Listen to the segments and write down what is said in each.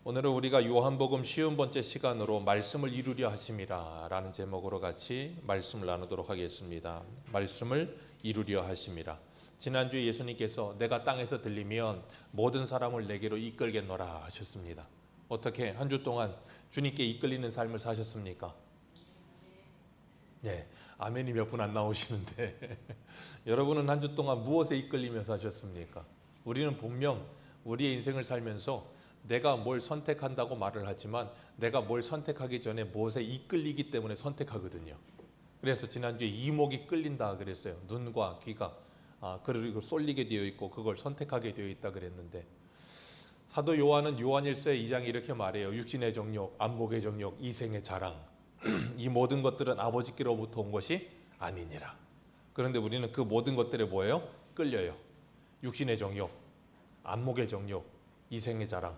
오늘은 우리가 요한복음 50번째 시간으로 말씀을 이루려 하심이라 라는 제목으로 같이 말씀을 나누도록 하겠습니다. 말씀을 이루려 하심이라. 지난주에 예수님께서 내가 땅에서 들리면 모든 사람을 내게로 이끌겠노라 하셨습니다. 어떻게 한 주 동안 주님께 이끌리는 삶을 사셨습니까? 네, 아멘이 몇 분 안 나오시는데 여러분은 한 주 동안 무엇에 이끌리며 사셨습니까? 우리는 분명 우리의 인생을 살면서 내가 뭘 선택한다고 말을 하지만 내가 뭘 선택하기 전에 무엇에 이끌리기 때문에 선택하거든요. 그래서 지난주에 이목이 끌린다 그랬어요. 눈과 귀가 그리고 쏠리게 되어 있고 그걸 선택하게 되어 있다 그랬는데, 사도 요한은 요한일서 2장에 이렇게 말해요. 육신의 정욕, 안목의 정욕, 이생의 자랑 이 모든 것들은 아버지께로부터 온 것이 아니니라. 그런데 우리는 그 모든 것들에 뭐예요? 끌려요. 육신의 정욕, 안목의 정욕, 이생의 자랑,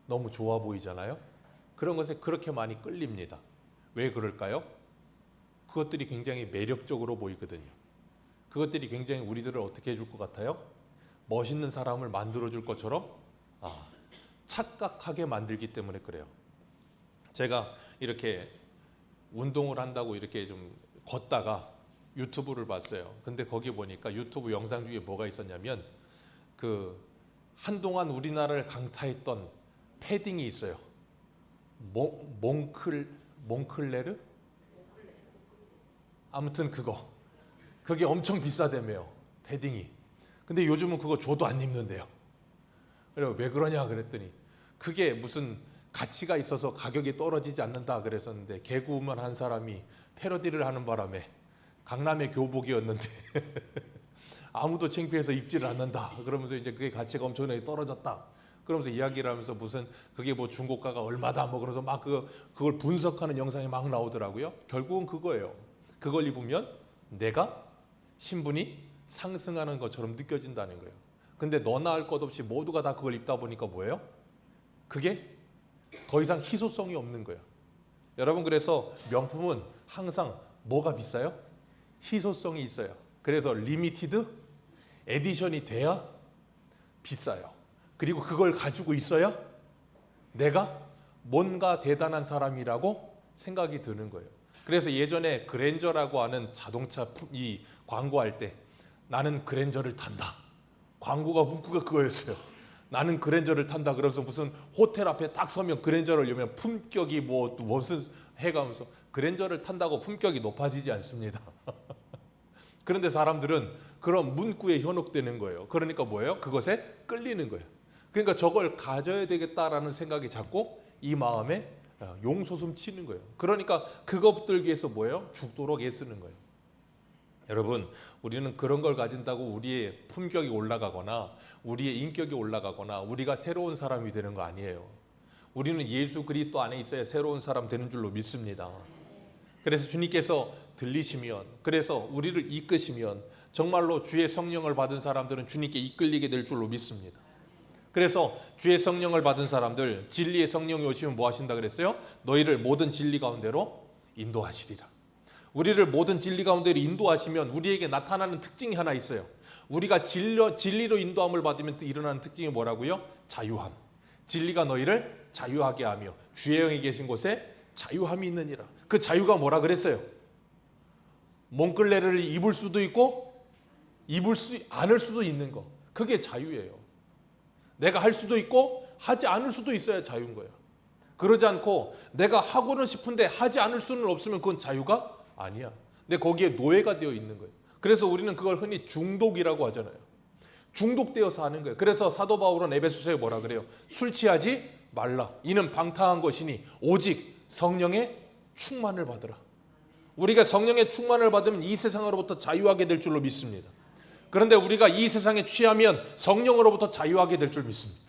너무 좋아 보이잖아요. 그런 것에 그렇게 많이 끌립니다. 왜 그럴까요? 그것들이 굉장히 매력적으로 보이거든요. 그것들이 굉장히 우리들을 어떻게 해줄 것 같아요? 멋있는 사람을 만들어줄 것처럼 착각하게 만들기 때문에 그래요. 제가 이렇게 운동을 한다고 이렇게 좀 걷다가 유튜브를 봤어요. 근데 거기 보니까 유튜브 영상 중에 뭐가 있었냐면 한동안 우리나라를 강타했던 패딩이 있어요. 몽클레르? 아무튼 그게 엄청 비싸다며요. 패딩이. 근데 요즘은 그거 줘도 안 입는데요. 그래서 왜 그러냐 그랬더니 그게 무슨 가치가 있어서 가격이 떨어지지 않는다 그랬었는데, 개그우먼 한 사람이 패러디를 하는 바람에 강남의 교복이었는데 아무도 창피해서 입지를 않는다 그러면서 이제 그게 가치가 엄청나게 떨어졌다 그러면서 이야기를 하면서 무슨 그게 뭐 중고가가 얼마다 뭐 그러면서 막 그걸 분석하는 영상이 막 나오더라고요. 결국은 그거예요. 그걸 입으면 내가 신분이 상승하는 것처럼 느껴진다는 거예요. 근데 너나 할 것 없이 모두가 다 그걸 입다 보니까 뭐예요? 그게 더 이상 희소성이 없는 거예요. 여러분, 그래서 명품은 항상 뭐가 비싸요? 희소성이 있어요. 그래서 리미티드 에디션이 돼야 비싸요. 그리고 그걸 가지고 있어야 내가 뭔가 대단한 사람이라고 생각이 드는 거예요. 그래서 예전에 그랜저라고 하는 자동차 이 광고할 때 나는 그랜저를 탄다. 광고가 문구가 그거였어요. 나는 그랜저를 탄다. 그래서 무슨 호텔 앞에 딱 서면 그랜저를 여면 품격이 무슨 해가면서 그랜저를 탄다고 품격이 높아지지 않습니다. 그런데 사람들은 그런 문구에 현혹되는 거예요. 그러니까 뭐예요? 그것에 끌리는 거예요. 그러니까 저걸 가져야 되겠다라는 생각이 자꾸 이 마음에 용솟음 치는 거예요. 그러니까 그거 붙들기 위해서 뭐예요? 죽도록 애쓰는 거예요. 여러분, 우리는 그런 걸 가진다고 우리의 품격이 올라가거나 우리의 인격이 올라가거나 우리가 새로운 사람이 되는 거 아니에요. 우리는 예수 그리스도 안에 있어야 새로운 사람 되는 줄로 믿습니다. 그래서 주님께서 들리시면, 그래서 우리를 이끄시면 정말로 주의 성령을 받은 사람들은 주님께 이끌리게 될 줄로 믿습니다. 그래서 주의 성령을 받은 사람들, 진리의 성령이 오시면 뭐 하신다 그랬어요? 너희를 모든 진리 가운데로 인도하시리라. 우리를 모든 진리 가운데로 인도하시면 우리에게 나타나는 특징이 하나 있어요. 우리가 진리로 인도함을 받으면 일어나는 특징이 뭐라고요? 자유함. 진리가 너희를 자유하게 하며 주의 영이 계신 곳에 자유함이 있느니라. 그 자유가 뭐라 그랬어요? 몽클레르를 입을 수도 있고 입을 수 않을 수도 있는 거. 그게 자유예요. 내가 할 수도 있고 하지 않을 수도 있어야 자유인 거예요. 그러지 않고 내가 하고는 싶은데 하지 않을 수는 없으면 그건 자유가 아니야. 근데 거기에 노예가 되어 있는 거예요. 그래서 우리는 그걸 흔히 중독이라고 하잖아요. 중독되어서 하는 거예요. 그래서 사도 바울은 에베소서에 뭐라 그래요? 술 취하지 말라. 이는 방탕한 것이니 오직 성령의 충만을 받으라. 우리가 성령의 충만을 받으면 이 세상으로부터 자유하게 될 줄로 믿습니다. 그런데 우리가 이 세상에 취하면 성령으로부터 자유하게 될 줄 믿습니다.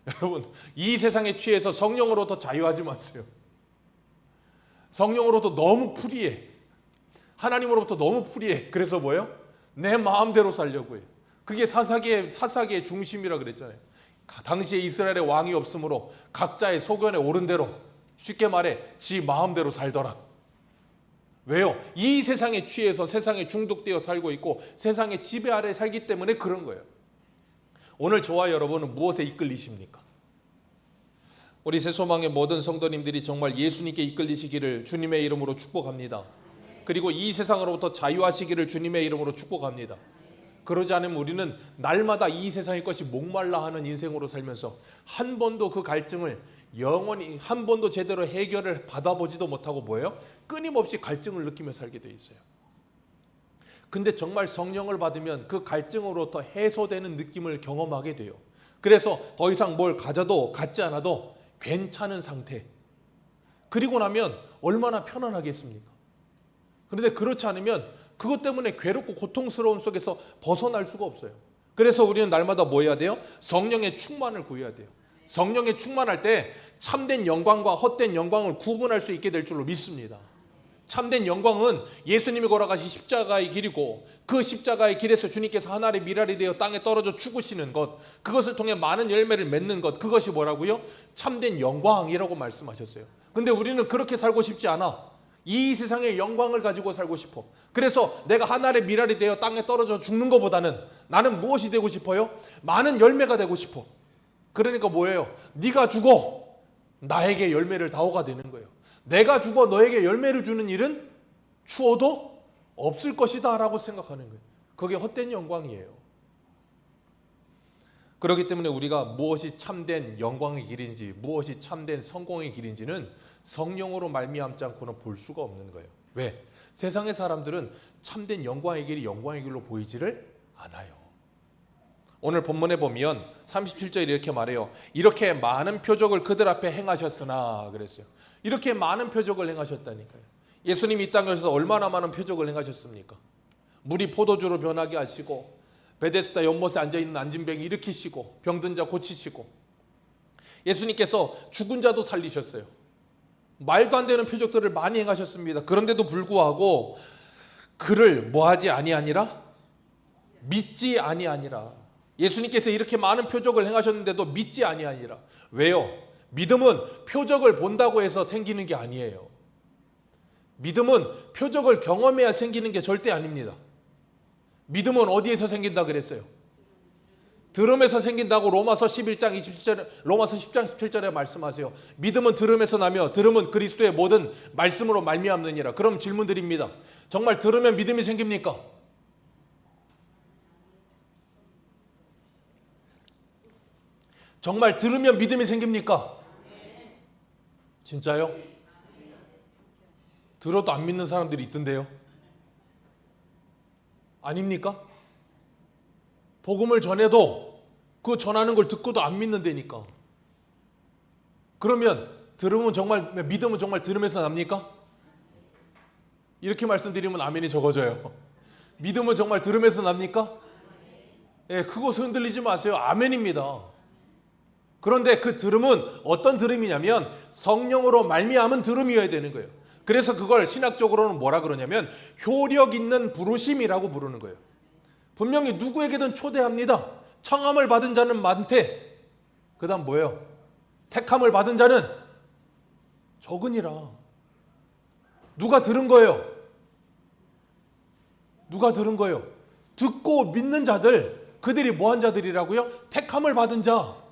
여러분, 이 세상에 취해서 성령으로부터 자유하지 마세요. 성령으로부터 너무 프리해. 하나님으로부터 너무 프리해. 그래서 뭐예요? 내 마음대로 살려고 해요. 그게 사사기의 중심이라 그랬잖아요. 당시에 이스라엘에 왕이 없으므로 각자의 소견에 오른 대로, 쉽게 말해 지 마음대로 살더라. 왜요? 이 세상에 취해서 세상에 중독되어 살고 있고 세상의 지배 아래 살기 때문에 그런 거예요. 오늘 저와 여러분은 무엇에 이끌리십니까? 우리 새소망의 모든 성도님들이 정말 예수님께 이끌리시기를 주님의 이름으로 축복합니다. 그리고 이 세상으로부터 자유하시기를 주님의 이름으로 축복합니다. 그러지 않으면 우리는 날마다 이 세상의 것이 목말라 하는 인생으로 살면서 한 번도 그 갈증을 영원히 한 번도 제대로 해결을 받아보지도 못하고 뭐예요? 끊임없이 갈증을 느끼며 살게 돼 있어요. 근데 정말 성령을 받으면 그 갈증으로부터 해소되는 느낌을 경험하게 돼요. 그래서 더 이상 뭘 가져도 갖지 않아도 괜찮은 상태. 그리고 나면 얼마나 편안하겠습니까? 그런데 그렇지 않으면 그것 때문에 괴롭고 고통스러운 속에서 벗어날 수가 없어요. 그래서 우리는 날마다 뭐 해야 돼요? 성령의 충만을 구해야 돼요. 성령의 충만할 때 참된 영광과 헛된 영광을 구분할 수 있게 될 줄로 믿습니다. 참된 영광은 예수님이 걸어가신 십자가의 길이고 그 십자가의 길에서 주님께서 하늘의 미랄이 되어 땅에 떨어져 죽으시는 것, 그것을 통해 많은 열매를 맺는 것, 그것이 뭐라고요? 참된 영광이라고 말씀하셨어요. 근데 우리는 그렇게 살고 싶지 않아. 이 세상의 영광을 가지고 살고 싶어. 그래서 내가 하늘의 미랄이 되어 땅에 떨어져 죽는 것보다는 나는 무엇이 되고 싶어요? 많은 열매가 되고 싶어. 그러니까 뭐예요? 네가 죽어 나에게 열매를 다오가 되는 거예요. 내가 죽어 너에게 열매를 주는 일은 추워도 없을 것이다 라고 생각하는 거예요. 그게 헛된 영광이에요. 그렇기 때문에 우리가 무엇이 참된 영광의 길인지, 무엇이 참된 성공의 길인지는 성령으로 말미암지 않고는 볼 수가 없는 거예요. 왜? 세상의 사람들은 참된 영광의 길이 영광의 길로 보이지를 않아요. 오늘 본문에 보면 37절에 이렇게 말해요. 이렇게 많은 표적을 그들 앞에 행하셨으나 그랬어요. 이렇게 많은 표적을 행하셨다니까요. 예수님이 이 땅에서 얼마나 많은 표적을 행하셨습니까? 물이 포도주로 변하게 하시고 베데스다 연못에 앉아있는 안진뱅이 일으키시고 병든 자 고치시고 예수님께서 죽은 자도 살리셨어요. 말도 안 되는 표적들을 많이 행하셨습니다. 그런데도 불구하고 그를 뭐하지 아니하니라? 믿지 아니하니라. 예수님께서 이렇게 많은 표적을 행하셨는데도 믿지 아니하니라. 왜요? 믿음은 표적을 본다고 해서 생기는 게 아니에요. 믿음은 표적을 경험해야 생기는 게 절대 아닙니다. 믿음은 어디에서 생긴다 그랬어요? 들음에서 생긴다고 로마서 11장 27절에 로마서 10장 17절에 말씀하세요. 믿음은 들음에서 나며 들음은 그리스도의 모든 말씀으로 말미암느니라. 그럼 질문 드립니다. 정말 들으면 믿음이 생깁니까? 정말 들으면 믿음이 생깁니까? 진짜요? 들어도 안 믿는 사람들이 있던데요. 아닙니까? 복음을 전해도 그 전하는 걸 듣고도 안 믿는다니까. 그러면 들으면 정말 믿음은 정말 들으면서 납니까? 이렇게 말씀드리면 아멘이 적어져요. 믿음은 정말 들으면서 납니까? 예, 그것을 흔들리지 마세요. 아멘입니다. 그런데 그 들음은 어떤 들음이냐면 성령으로 말미암은 들음이어야 되는 거예요. 그래서 그걸 신학적으로는 뭐라 그러냐면 효력 있는 부르심이라고 부르는 거예요. 분명히 누구에게든 초대합니다. 청함을 받은 자는 많대. 그 다음 뭐예요? 택함을 받은 자는 적으니라. 누가 들은 거예요? 누가 들은 거예요? 듣고 믿는 자들, 그들이 뭐한 자들이라고요? 택함을 받은 자.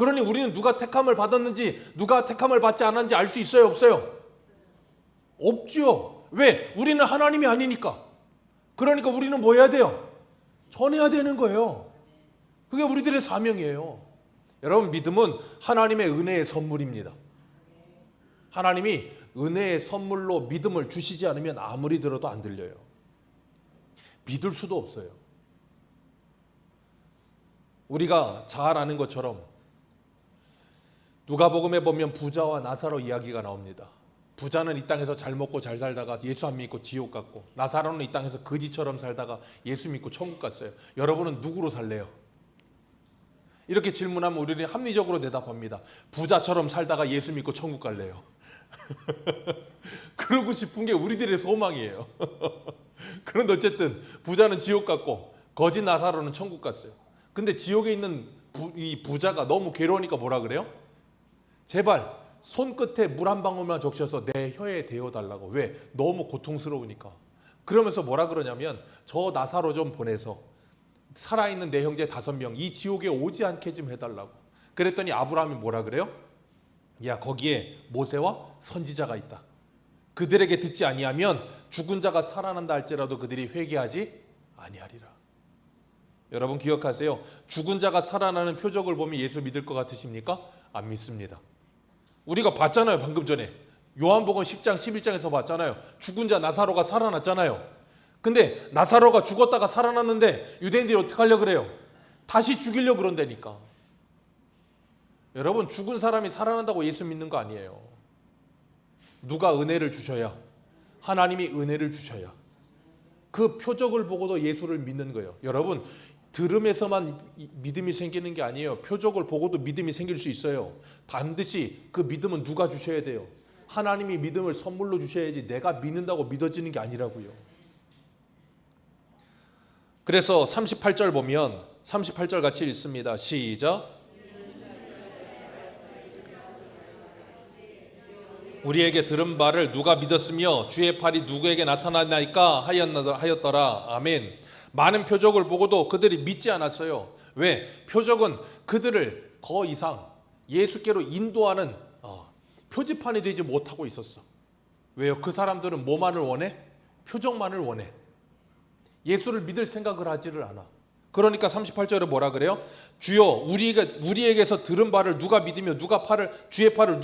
그러니 우리는 누가 택함을 받았는지 누가 택함을 받지 않았는지 알 수 있어요? 없어요? 없죠. 왜? 우리는 하나님이 아니니까. 그러니까 우리는 뭐 해야 돼요? 전해야 되는 거예요. 그게 우리들의 사명이에요. 여러분, 믿음은 하나님의 은혜의 선물입니다. 하나님이 은혜의 선물로 믿음을 주시지 않으면 아무리 들어도 안 들려요. 믿을 수도 없어요. 우리가 잘 아는 것처럼 누가복음에 보면 부자와 나사로 이야기가 나옵니다. 부자는 이 땅에서 잘 먹고 잘 살다가 예수 안 믿고 지옥 갔고, 나사로는 이 땅에서 거지처럼 살다가 예수 믿고 천국 갔어요. 여러분은 누구로 살래요? 이렇게 질문하면 우리는 합리적으로 대답합니다. 부자처럼 살다가 예수 믿고 천국 갈래요. 그러고 싶은 게 우리들의 소망이에요. 그런데 어쨌든 부자는 지옥 갔고 거지 나사로는 천국 갔어요. 근데 지옥에 있는 이 부자가 너무 괴로우니까 뭐라 그래요? 제발 손끝에 물 한 방울만 적셔서 내 혀에 대어달라고. 왜? 너무 고통스러우니까. 그러면서 뭐라 그러냐면 저 나사로 좀 보내서 살아있는 내 형제 5명 이 지옥에 오지 않게 좀 해달라고. 그랬더니 아브라함이 뭐라 그래요? 야, 거기에 모세와 선지자가 있다. 그들에게 듣지 아니하면 죽은 자가 살아난다 할지라도 그들이 회개하지 아니하리라. 여러분 기억하세요. 죽은 자가 살아나는 표적을 보면 예수 믿을 것 같으십니까? 안 믿습니다. 우리가 봤잖아요. 방금 전에 요한복음 10장 11장에서 봤잖아요. 죽은 자 나사로가 살아났잖아요. 근데 나사로가 죽었다가 살아났는데 유대인들이 어떻게 하려고 그래요? 다시 죽이려고 그런다니까. 여러분 죽은 사람이 살아난다고 예수 믿는 거 아니에요. 누가 은혜를 주셔야, 하나님이 은혜를 주셔야 그 표적을 보고도 예수를 믿는 거예요. 여러분 들음에서만 믿음이 생기는 게 아니에요. 표적을 보고도 믿음이 생길 수 있어요. 반드시 그 믿음은 누가 주셔야 돼요? 하나님이 믿음을 선물로 주셔야지 내가 믿는다고 믿어지는 게 아니라고요. 그래서 38절 보면 38절 같이 읽습니다. 시작. 우리에게 들은 바를 누가 믿었으며 주의 팔이 누구에게 나타나나이까 하였더라. 아멘. 많은 표적을 보고도 그들이 믿지 않았어요. 왜? 표적은 그들을 더 이상 예수께로 인도하는 표지판이 되지 못하고 있었어. 왜요? 그 사람들은 뭐만을 원해? 표적만을 원해. 예수를 믿을 생각을 하지를 않아. 그러니까 38절에 뭐라 그래요? 주여 우리에게서 들은 바를 누가 믿으며 누가 주의 팔을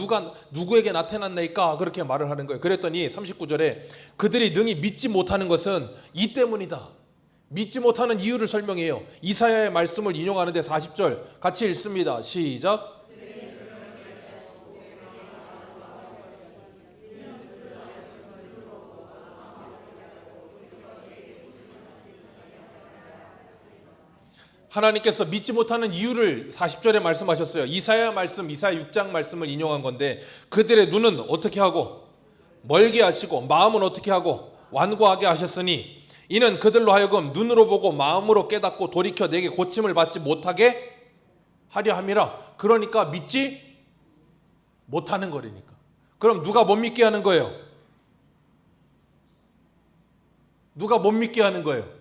누구에게 나타났나이까 그렇게 말을 하는 거예요. 그랬더니 39절에 그들이 능히 믿지 못하는 것은 이 때문이다. 믿지 못하는 이유를 설명해요. 이사야의 말씀을 인용하는데 40절 같이 읽습니다. 시작. 하나님께서 믿지 못하는 이유를 40절에 말씀하셨어요. 이사야 말씀, 이사야 6장 말씀을 인용한 건데 그들의 눈은 어떻게 하고 멀게 하시고 마음은 어떻게 하고 완고하게 하셨으니 이는 그들로 하여금 눈으로 보고 마음으로 깨닫고 돌이켜 내게 고침을 받지 못하게 하려 함이라. 그러니까 믿지 못하는 거라니까. 그럼 누가 못 믿게 하는 거예요? 누가 못 믿게 하는 거예요?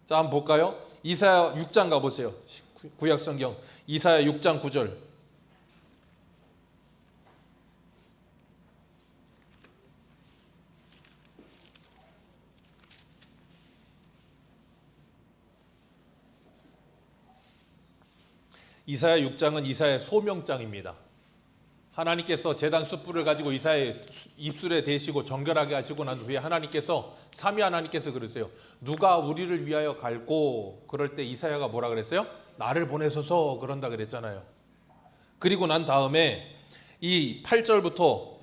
자, 한번 볼까요? 이사야 6장 가보세요. 구약성경 이사야 6장 9절. 이사야 6장은 이사야의 소명장입니다. 하나님께서 제단 숯불을 가지고 이사야의 입술에 대시고 정결하게 하시고 난 후에 하나님께서 삼위 하나님께서 그러세요. 누가 우리를 위하여 갈고 그럴 때 이사야가 뭐라 그랬어요? 나를 보내소서 그런다 그랬잖아요. 그리고 난 다음에 이 8절부터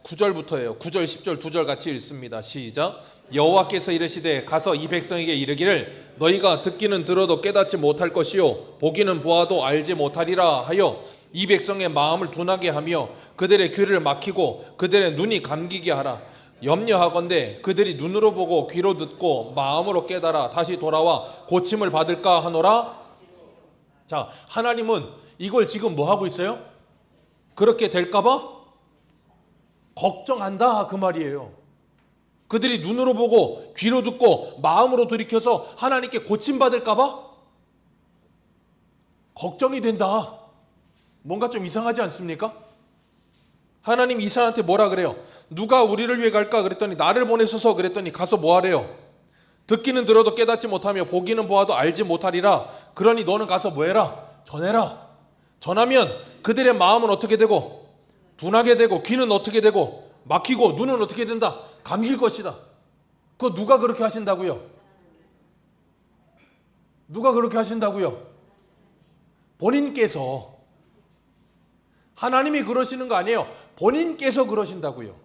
9절부터예요. 9절 10절 2절 같이 읽습니다. 시작. 여호와께서 이르시되 가서 이 백성에게 이르기를 너희가 듣기는 들어도 깨닫지 못할 것이요 보기는 보아도 알지 못하리라 하여 이 백성의 마음을 둔하게 하며 그들의 귀를 막히고 그들의 눈이 감기게 하라. 염려하건대 그들이 눈으로 보고 귀로 듣고 마음으로 깨달아 다시 돌아와 고침을 받을까 하노라. 자, 하나님은 이걸 지금 뭐 하고 있어요? 그렇게 될까봐 걱정한다 그 말이에요. 그들이 눈으로 보고 귀로 듣고 마음으로 돌이켜서 하나님께 고침받을까봐 걱정이 된다. 뭔가 좀 이상하지 않습니까? 하나님 이사야한테 뭐라 그래요? 누가 우리를 위해 갈까 그랬더니 나를 보내소서 그랬더니 가서 뭐 하래요? 듣기는 들어도 깨닫지 못하며 보기는 보아도 알지 못하리라. 그러니 너는 가서 뭐 해라? 전해라. 전하면 그들의 마음은 어떻게 되고 둔하게 되고 귀는 어떻게 되고 막히고 눈은 어떻게 된다? 감길 것이다. 그거 누가 그렇게 하신다고요? 누가 그렇게 하신다고요? 본인께서. 하나님이 그러시는 거 아니에요. 본인께서 그러신다고요.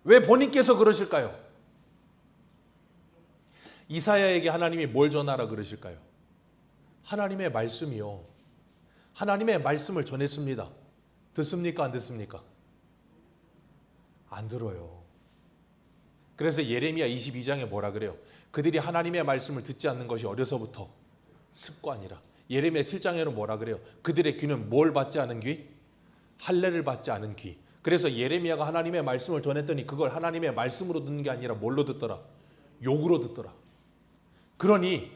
왜 본인께서 그러실까요? 이사야에게 하나님이 뭘 전하라 그러실까요? 하나님의 말씀이요. 하나님의 말씀을 전했습니다. 듣습니까? 안 듣습니까? 안 들어요. 그래서 예레미야 22장에 뭐라 그래요? 그들이 하나님의 말씀을 듣지 않는 것이 어려서부터 습관이라. 예레미야 7장에는 뭐라 그래요? 그들의 귀는 뭘 받지 않은 귀? 할례를 받지 않은 귀. 그래서 예레미야가 하나님의 말씀을 전했더니 그걸 하나님의 말씀으로 듣는 게 아니라 뭘로 듣더라? 욕으로 듣더라. 그러니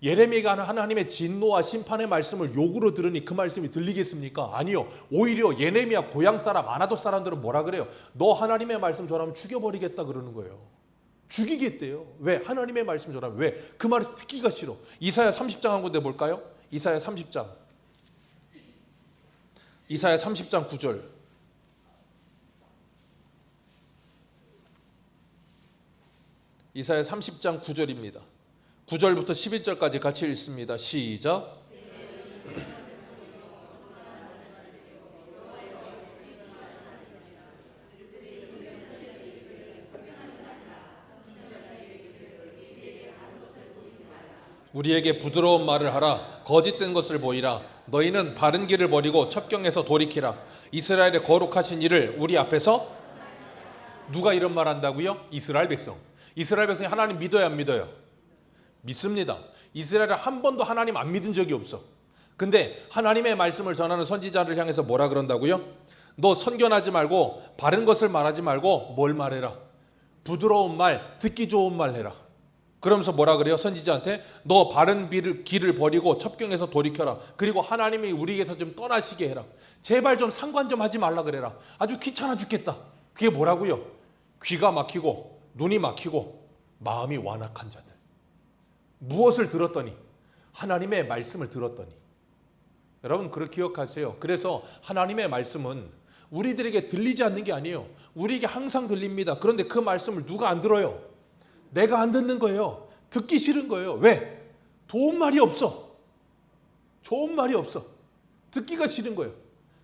예레미야가 하는 하나님의 진노와 심판의 말씀을 욕으로 들으니 그 말씀이 들리겠습니까? 아니요. 오히려 예레미야 고향 사람 아나돗 사람들은 뭐라 그래요? 너 하나님의 말씀 전하면 죽여버리겠다 그러는 거예요. 죽이겠대요. 왜? 하나님의 말씀 전하면. 왜? 그 말을 듣기가 싫어. 이사야 30장 한 군데 볼까요? 이사야 30장 9절. 이사야 30장 9절입니다. 9절부터 11절까지 같이 읽습니다. 시작. 우리에게 부드러운 말을 하라. 거짓된 것을 보이라. 너희는 바른 길을 버리고 첩경에서 돌이키라. 이스라엘의 거룩하신 이를 우리 앞에서. 누가 이런 말 한다고요? 이스라엘 백성. 이스라엘 백성이 하나님 믿어요, 안 믿어요? 믿습니다. 이스라엘은 한 번도 하나님 안 믿은 적이 없어. 근데 하나님의 말씀을 전하는 선지자를 향해서 뭐라 그런다고요? 너 선견하지 말고 바른 것을 말하지 말고 뭘 말해라? 부드러운 말, 듣기 좋은 말 해라. 그러면서 뭐라 그래요? 선지자한테 너 바른 길을 버리고 첩경에서 돌이켜라. 그리고 하나님이 우리에게서 좀 떠나시게 해라. 제발 좀 상관 좀 하지 말라 그래라. 아주 귀찮아 죽겠다. 그게 뭐라고요? 귀가 막히고 눈이 막히고 마음이 완악한 자들. 무엇을 들었더니? 하나님의 말씀을 들었더니. 여러분 그걸 기억하세요. 그래서 하나님의 말씀은 우리들에게 들리지 않는 게 아니에요. 우리에게 항상 들립니다. 그런데 그 말씀을 누가 안 들어요? 내가 안 듣는 거예요. 듣기 싫은 거예요. 왜? 좋은 말이 없어. 좋은 말이 없어. 듣기가 싫은 거예요.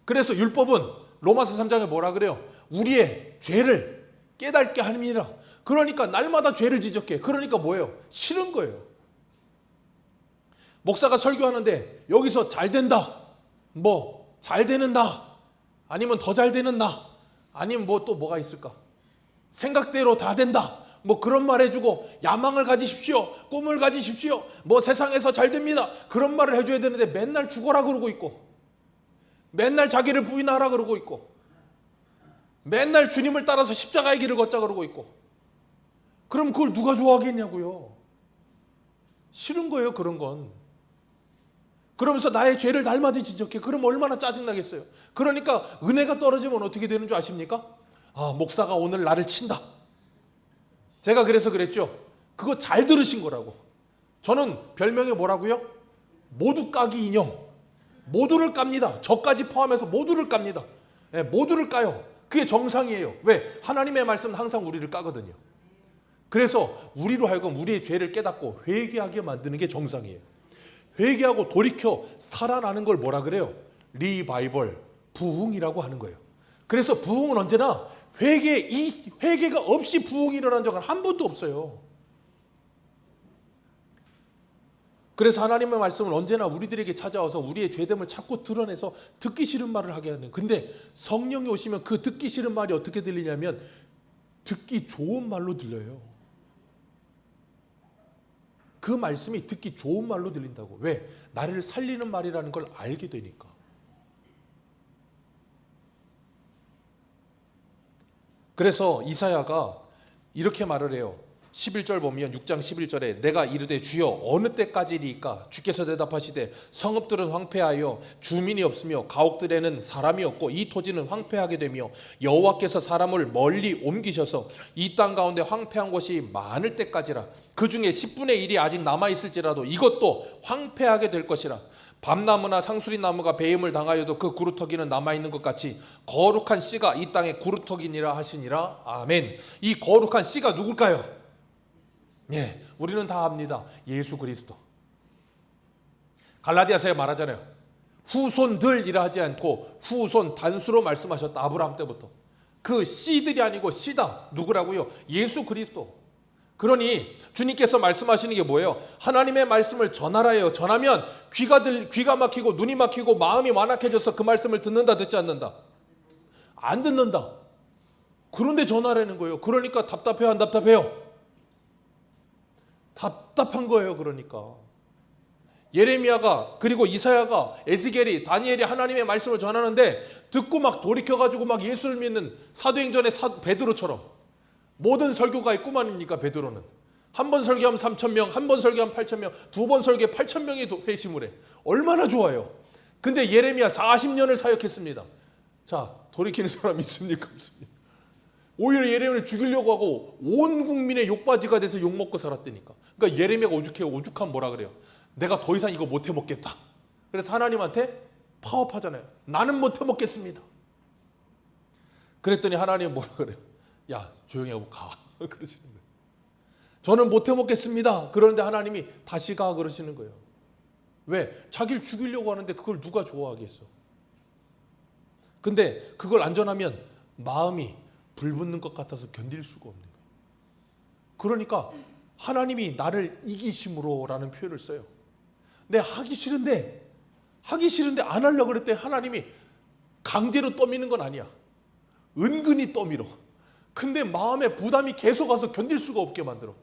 그래서 율법은 로마서 3장에 뭐라 그래요? 우리의 죄를 깨닫게 함이라. 그러니까 날마다 죄를 지적해. 그러니까 뭐예요? 싫은 거예요. 목사가 설교하는데 여기서 잘 된다. 뭐 잘 되는 나. 아니면 더 잘 되는 나. 아니면 뭐 또 뭐가 있을까? 생각대로 다 된다. 뭐 그런 말 해주고 야망을 가지십시오. 꿈을 가지십시오. 뭐 세상에서 잘 됩니다. 그런 말을 해줘야 되는데 맨날 죽어라 그러고 있고 맨날 자기를 부인하라 그러고 있고 맨날 주님을 따라서 십자가의 길을 걷자 그러고 있고 그럼 그걸 누가 좋아하겠냐고요. 싫은 거예요 그런 건. 그러면서 나의 죄를 날마다 지적해. 그럼 얼마나 짜증나겠어요. 그러니까 은혜가 떨어지면 어떻게 되는 줄 아십니까? 아, 목사가 오늘 나를 친다. 제가 그래서 그랬죠. 그거 잘 들으신 거라고. 저는 별명이 뭐라고요? 모두 까기 인형. 모두를 깝니다. 저까지 포함해서 모두를 깝니다. 네, 모두를 까요. 그게 정상이에요. 왜? 하나님의 말씀은 항상 우리를 까거든요. 그래서 우리로 하여금 우리의 죄를 깨닫고 회개하게 만드는 게 정상이에요. 회개하고 돌이켜 살아나는 걸 뭐라 그래요? 리바이벌, 부흥이라고 하는 거예요. 그래서 부흥은 언제나 이 회개가 없이 부흥이 일어난 적은 한 번도 없어요. 그래서 하나님의 말씀은 언제나 우리들에게 찾아와서 우리의 죄됨을 자꾸 드러내서 듣기 싫은 말을 하게 하는. 근데 성령이 오시면 그 듣기 싫은 말이 어떻게 들리냐면 듣기 좋은 말로 들려요. 그 말씀이 듣기 좋은 말로 들린다고. 왜? 나를 살리는 말이라는 걸 알게 되니까. 그래서 이사야가 이렇게 말을 해요. 11절 보면 6장 11절에 내가 이르되 주여 어느 때까지리이까? 주께서 대답하시되 성읍들은 황폐하여 주민이 없으며 가옥들에는 사람이 없고 이 토지는 황폐하게 되며 여호와께서 사람을 멀리 옮기셔서 이 땅 가운데 황폐한 곳이 많을 때까지라. 그 중에 10분의 1이 아직 남아있을지라도 이것도 황폐하게 될 것이라. 밤나무나 상수리나무가 배임을 당하여도 그 구루터기는 남아있는 것 같이 거룩한 씨가 이 땅에 구루터기니라 하시니라. 아멘. 이 거룩한 씨가 누굴까요? 예, 우리는 다 압니다. 예수 그리스도. 갈라디아서에 말하잖아요. 후손들이라 하지 않고 후손 단수로 말씀하셨다. 아브라함 때부터. 그 씨들이 아니고 씨다. 누구라고요? 예수 그리스도. 그러니 주님께서 말씀하시는 게 뭐예요? 하나님의 말씀을 전하라요. 전하면 귀가 막히고 눈이 막히고 마음이 완악해져서 그 말씀을 듣는다 듣지 않는다? 안 듣는다. 그런데 전하라는 거예요. 그러니까 답답해요 안 답답해요? 답답한 거예요. 그러니까 예레미야가 그리고 이사야가 에스겔이 다니엘이 하나님의 말씀을 전하는데 듣고 막 돌이켜가지고 막 예수를 믿는 사도행전의 베드로처럼 모든 설교가의 꿈 아닙니까? 베드로는 한 번 설교하면 3,000명, 한 번 설교하면 8,000명, 두 번 설교에 8,000명이 회심을 해. 얼마나 좋아요. 근데 예레미야 40년을 사역했습니다. 자, 돌이키는 사람 있습니까? 없습니까? 오히려 예레미야를 죽이려고 하고 온 국민의 욕바지가 돼서 욕먹고 살았다니까. 그러니까 예레미야가 오죽하면 뭐라 그래요? 내가 더 이상 이거 못해 먹겠다. 그래서 하나님한테 파업하잖아요. 나는 못해 먹겠습니다. 그랬더니 하나님은 뭐라 그래요? 야, 조용히 하고 가. 그러시는 거예요. 저는 못해 먹겠습니다. 그런데 하나님이 다시 가 그러시는 거예요. 왜? 자기를 죽이려고 하는데 그걸 누가 좋아하겠어? 근데 그걸 안전하면 마음이 불붙는 것 같아서 견딜 수가 없는 거예요. 그러니까 하나님이 나를 이기심으로라는 표현을 써요. 내가 하기 싫은데 안 하려고 그랬더니 하나님이 강제로 떠미는 건 아니야. 은근히 떠밀어. 근데 마음에 부담이 계속 와서 견딜 수가 없게 만들어.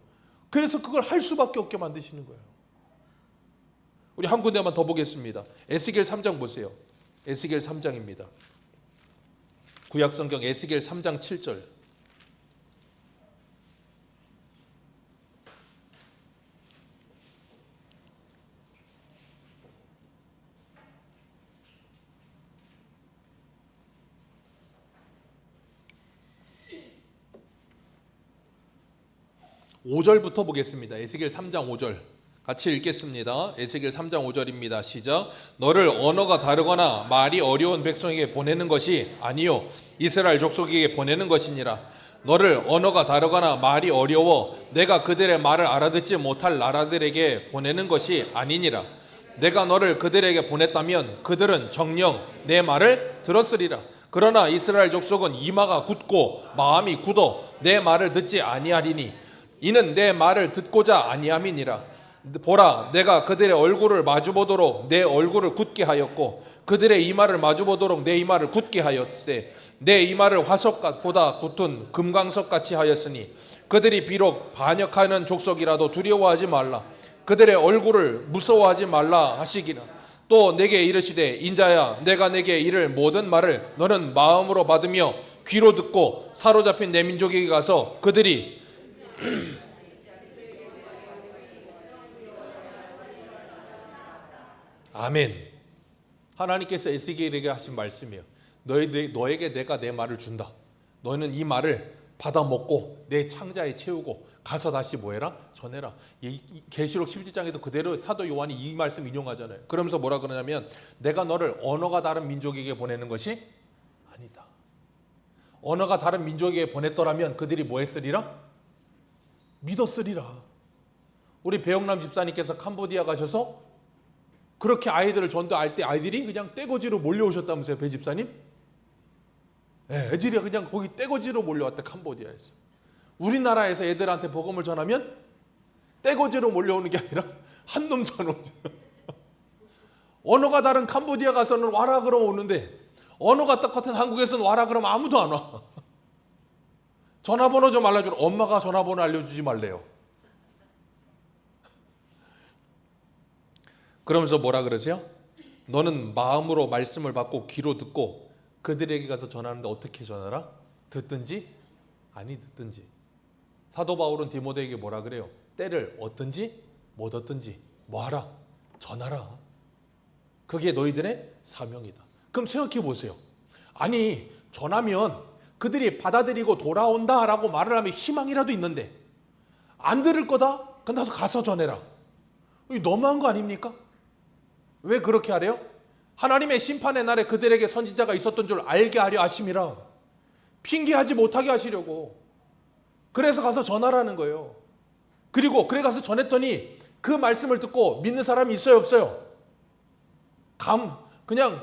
그래서 그걸 할 수밖에 없게 만드시는 거예요. 우리 한 군데만 더 보겠습니다. 에스겔 3장 보세요. 에스겔 3장입니다. 구약성경 에스겔 3장 7절. (5절부터) 보겠습니다. 에스겔 3장 5절 같이 읽겠습니다. 에스겔 3장 5절입니다. 시작. 너를 언어가 다르거나 말이 어려운 백성에게 보내는 것이 아니요 이스라엘 족속에게 보내는 것이니라. 너를 언어가 다르거나 말이 어려워 내가 그들의 말을 알아듣지 못할 나라들에게 보내는 것이 아니니라. 내가 너를 그들에게 보냈다면 그들은 정녕 내 말을 들었으리라. 그러나 이스라엘 족속은 이마가 굳고 마음이 굳어 내 말을 듣지 아니하리니 이는 내 말을 듣고자 아니함이니라. 보라, 내가 그들의 얼굴을 마주보도록 내 얼굴을 굳게 하였고 그들의 이마를 마주보도록 내 이마를 굳게 하였으되 내 이마를 화석보다 굳은 금강석같이 하였으니 그들이 비록 반역하는 족속이라도 두려워하지 말라. 그들의 얼굴을 무서워하지 말라 하시기라. 또 내게 이르시되 인자야, 내가 내게 이를 모든 말을 너는 마음으로 받으며 귀로 듣고 사로잡힌 내 민족에게 가서 그들이 아멘. 하나님께서 에스겔에게 하신 말씀이에요. 너에게 내가 내 말을 준다. 너는 이 말을 받아 먹고 내 창자에 채우고 가서 다시 뭐해라? 전해라. 계시록 11장에도 그대로 사도 요한이 이 말씀 인용하잖아요. 그러면서 뭐라 그러냐면 내가 너를 언어가 다른 민족에게 보내는 것이 아니다. 언어가 다른 민족에게 보냈더라면 그들이 뭐 했으리라? 믿었으리라. 우리 배영남 집사님께서 캄보디아 가셔서 그렇게 아이들을 전도할 때 아이들이 그냥 떼거지로 몰려오셨다면서요, 배 집사님? 네, 애들이 그냥 거기 떼거지로 몰려왔대, 캄보디아에서. 우리나라에서 애들한테 복음을 전하면 떼거지로 몰려오는 게 아니라 한 놈 전오지. 언어가 다른 캄보디아 가서는 와라 그러면 오는데 언어가 똑같은 한국에서는 와라 그러면 아무도 안 와. 전화번호 좀 알려주라. 엄마가 전화번호 알려주지 말래요. 그러면서 뭐라 그러세요? 너는 마음으로 말씀을 받고 귀로 듣고 그들에게 가서 전하는데 어떻게 전하라? 듣든지 아니 듣든지. 사도 바울은 디모데에게 뭐라 그래요? 때를 얻든지 못 얻든지 뭐하라? 전하라. 그게 너희들의 사명이다. 그럼 생각해 보세요. 아니 전하면 그들이 받아들이고 돌아온다라고 말을 하면 희망이라도 있는데 안 들을 거다? 그럼 가서 전해라. 이거 너무한 거 아닙니까? 왜 그렇게 하래요? 하나님의 심판의 날에 그들에게 선지자가 있었던 줄 알게 하려 하심이라. 핑계하지 못하게 하시려고. 그래서 가서 전하라는 거예요. 그리고 그래 가서 전했더니 그 말씀을 듣고 믿는 사람이 있어요 없어요? 그냥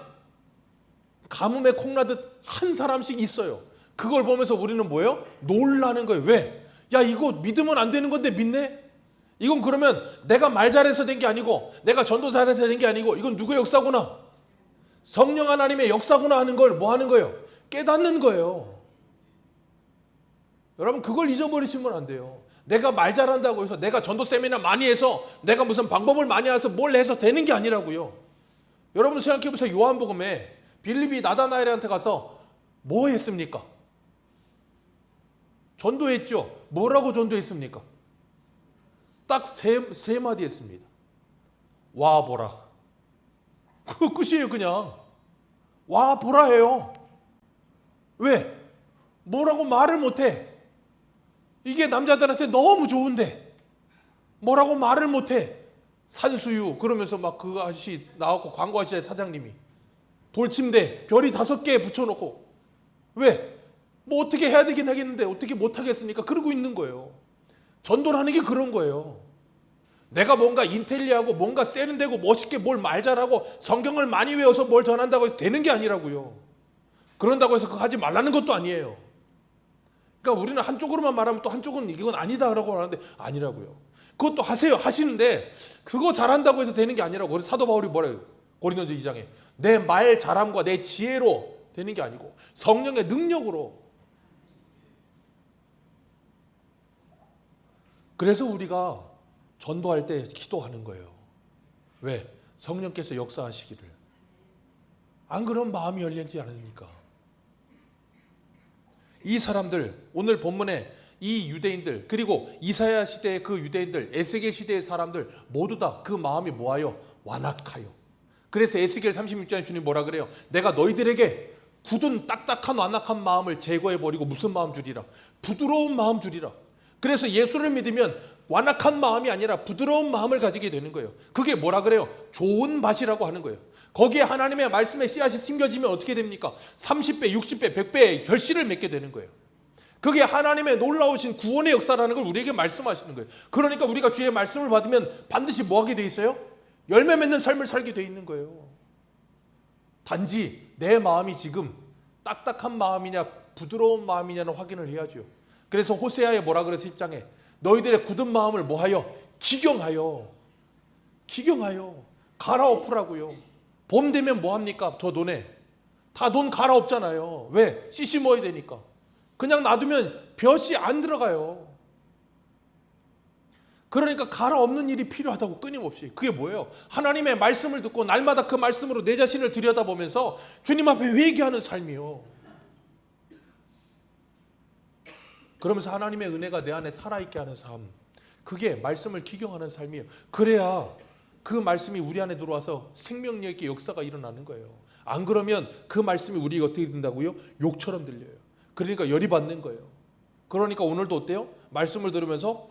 가뭄에 콩나듯 한 사람씩 있어요. 그걸 보면서 우리는 뭐예요? 놀라는 거예요. 왜? 야 이거 믿으면 안 되는 건데 믿네? 이건 그러면 내가 말 잘해서 된 게 아니고 내가 전도 잘해서 된 게 아니고 이건 누구의 역사구나? 성령 하나님의 역사구나 하는 걸 뭐 하는 거예요? 깨닫는 거예요. 여러분 그걸 잊어버리시면 안 돼요. 내가 말 잘한다고 해서 내가 전도 세미나 많이 해서 내가 무슨 방법을 많이 해서 뭘 해서 되는 게 아니라고요. 여러분 생각해보세요. 요한복음에 빌립이 나다나엘한테 가서 뭐 했습니까? 전도했죠. 뭐라고 전도했습니까? 딱 세 마디 했습니다. 와보라. 그거 끝이에요. 그냥 와보라 해요. 왜? 뭐라고 말을 못해. 이게 남자들한테 너무 좋은데 뭐라고 말을 못해. 산수유 그러면서 막 그 아저씨 나왔고, 광고 아저씨 사장님이 돌침대 별이 5개 붙여놓고, 왜? 뭐 어떻게 해야 되긴 하겠는데 어떻게 못하겠습니까? 그러고 있는 거예요. 전도라는 게 그런 거예요. 내가 뭔가 인텔리하고 뭔가 세련되고 멋있게 뭘 말 잘하고 성경을 많이 외워서 뭘 전한다고 해서 되는 게 아니라고요. 그런다고 해서 그거 하지 말라는 것도 아니에요. 그러니까 우리는 한쪽으로만 말하면 또 한쪽은 이건 아니다라고 하는데 아니라고요. 그것도 하세요. 하시는데 그거 잘한다고 해서 되는 게 아니라고. 그래서 사도 바울이 뭐래요? 고린도서 2장에 내 말 잘함과 내 지혜로 되는 게 아니고 성령의 능력으로. 그래서 우리가 전도할 때 기도하는 거예요. 왜? 성령께서 역사하시기를. 안 그러면 마음이 열리지 않으니까. 이 사람들, 오늘 본문에 이 유대인들, 그리고 이사야 시대의 그 유대인들, 에스겔 시대의 사람들 모두 다 그 마음이 뭐하여? 완악하여. 그래서 에스겔 36장에 주님 뭐라 그래요? 내가 너희들에게 굳은 딱딱한 완악한 마음을 제거해버리고 무슨 마음 주리라? 부드러운 마음 주리라. 그래서 예수를 믿으면 완악한 마음이 아니라 부드러운 마음을 가지게 되는 거예요. 그게 뭐라 그래요? 좋은 밭이라고 하는 거예요. 거기에 하나님의 말씀의 씨앗이 심겨지면 어떻게 됩니까? 30배, 60배, 100배의 결실을 맺게 되는 거예요. 그게 하나님의 놀라우신 구원의 역사라는 걸 우리에게 말씀하시는 거예요. 그러니까 우리가 주의 말씀을 받으면 반드시 뭐 하게 돼 있어요? 열매 맺는 삶을 살게 돼 있는 거예요. 단지 내 마음이 지금 딱딱한 마음이냐 부드러운 마음이냐는 확인을 해야죠. 그래서 호세아에 뭐라 그래서 10장에 너희들의 굳은 마음을 뭐하여? 기경하여 갈아엎으라고요. 봄 되면 뭐합니까? 저 논에 다 논 갈아엎잖아요. 왜? 씨 심어야 되니까. 그냥 놔두면 벼씨 안 들어가요. 그러니까 갈아엎는 일이 필요하다고 끊임없이. 그게 뭐예요? 하나님의 말씀을 듣고 날마다 그 말씀으로 내 자신을 들여다보면서 주님 앞에 회개하는 삶이요. 그러면서 하나님의 은혜가 내 안에 살아있게 하는 삶, 그게 말씀을 기경하는 삶이에요. 그래야 그 말씀이 우리 안에 들어와서 생명력 있게 역사가 일어나는 거예요. 안 그러면 그 말씀이 우리가 어떻게 된다고요? 욕처럼 들려요. 그러니까 열이 받는 거예요. 그러니까 오늘도 어때요? 말씀을 들으면서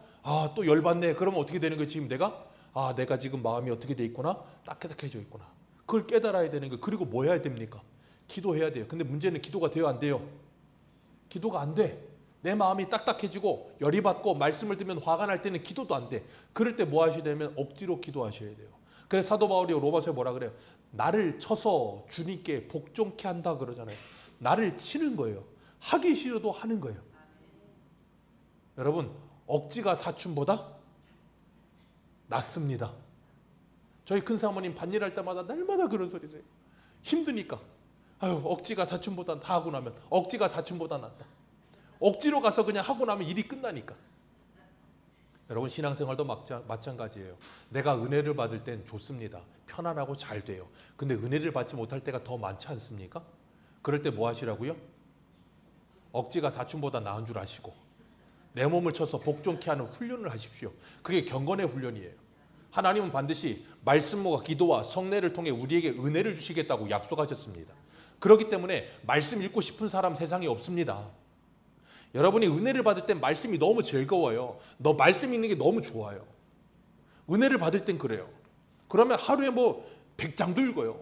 또 열받네. 그러면 어떻게 되는 거예요? 지금 내가 지금 마음이 어떻게 돼 있구나? 딱딱해져 있구나. 그걸 깨달아야 되는 거예요. 그리고 뭐 해야 됩니까? 기도해야 돼요. 근데 문제는 기도가 돼요? 안 돼요? 기도가 안 돼. 내 마음이 딱딱해지고 열이 받고 말씀을 들으면 화가 날 때는 기도도 안 돼. 그럴 때 뭐 하셔야 되면 억지로 기도하셔야 돼요. 그래서 사도 바울이 로마서에 뭐라 그래요? 나를 쳐서 주님께 복종케 한다 그러잖아요. 나를 치는 거예요. 하기 싫어도 하는 거예요. 여러분, 억지가 사춘보다 낫습니다. 저희 큰 사모님 밭일할 때마다 날마다 그런 소리세요. 힘드니까. 억지가 사춘보다 다 하고 나면 억지가 사춘보다 낫다. 억지로 가서 그냥 하고 나면 일이 끝나니까. 여러분, 신앙생활도 마찬가지예요. 내가 은혜를 받을 땐 좋습니다. 편안하고 잘 돼요. 근데 은혜를 받지 못할 때가 더 많지 않습니까? 그럴 때 뭐 하시라고요? 억지가 사춘보다 나은 줄 아시고 내 몸을 쳐서 복종케 하는 훈련을 하십시오. 그게 경건의 훈련이에요. 하나님은 반드시 말씀과 기도와 성례를 통해 우리에게 은혜를 주시겠다고 약속하셨습니다. 그렇기 때문에 말씀 읽고 싶은 사람 세상에 없습니다. 여러분이 은혜를 받을 땐 말씀이 너무 즐거워요. 너 말씀 읽는 게 너무 좋아요. 은혜를 받을 땐 그래요. 그러면 하루에 100장도 읽어요.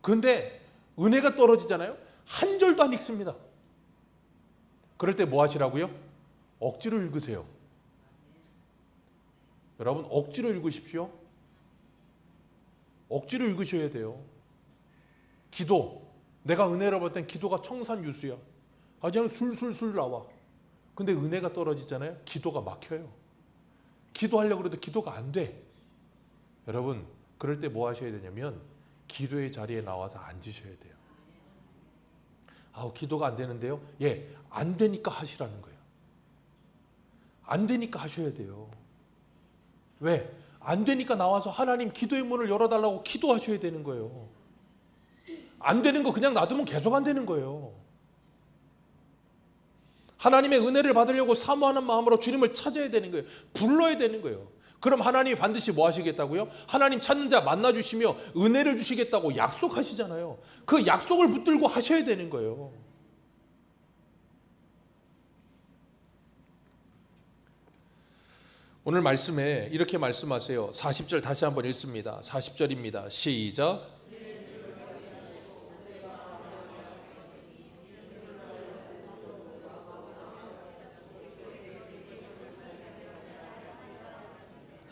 그런데 은혜가 떨어지잖아요. 한 절도 안 읽습니다. 그럴 때 뭐 하시라고요? 억지로 읽으세요. 여러분, 억지로 읽으십시오. 억지로 읽으셔야 돼요. 기도, 내가 은혜를 받을 땐 기도가 청산유수야. 그냥 술술술 나와. 근데 은혜가 떨어지잖아요. 기도가 막혀요. 기도하려고 해도 기도가 안 돼. 여러분, 그럴 때 뭐 하셔야 되냐면 기도의 자리에 나와서 앉으셔야 돼요. 기도가 안 되는데요. 안 되니까 하시라는 거예요. 안 되니까 하셔야 돼요. 왜? 안 되니까 나와서 하나님 기도의 문을 열어달라고 기도하셔야 되는 거예요. 안 되는 거 그냥 놔두면 계속 안 되는 거예요. 하나님의 은혜를 받으려고 사모하는 마음으로 주님을 찾아야 되는 거예요. 불러야 되는 거예요. 그럼 하나님이 반드시 뭐 하시겠다고요? 하나님 찾는 자 만나주시며 은혜를 주시겠다고 약속하시잖아요. 그 약속을 붙들고 하셔야 되는 거예요. 오늘 말씀에 이렇게 말씀하세요. 40절 다시 한번 읽습니다. 40절입니다. 시작.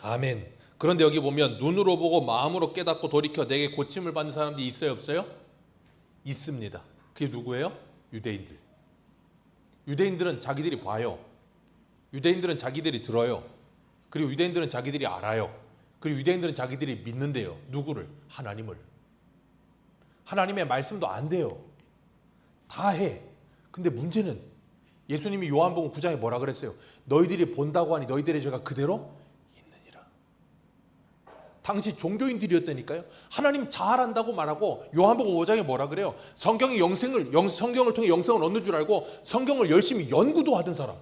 아멘. 그런데 여기 보면 눈으로 보고 마음으로 깨닫고 돌이켜 내게 고침을 받는 사람들이 있어요, 없어요? 있습니다. 그게 누구예요? 유대인들. 유대인들은 자기들이 봐요. 유대인들은 자기들이 들어요. 그리고 유대인들은 자기들이 알아요. 그리고 유대인들은 자기들이 믿는데요. 누구를? 하나님을. 하나님의 말씀도 안 돼요. 다 해. 근데 문제는 예수님이 요한복음 9장에 뭐라 그랬어요? 너희들이 본다고 하니 너희들의 죄가 그대로 있느니라. 당시 종교인들이었다니까요. 하나님 잘 안다고 말하고 요한복음 5장에 뭐라 그래요? 성경의 성경을 통해 영생을 얻는 줄 알고 성경을 열심히 연구도 하던 사람.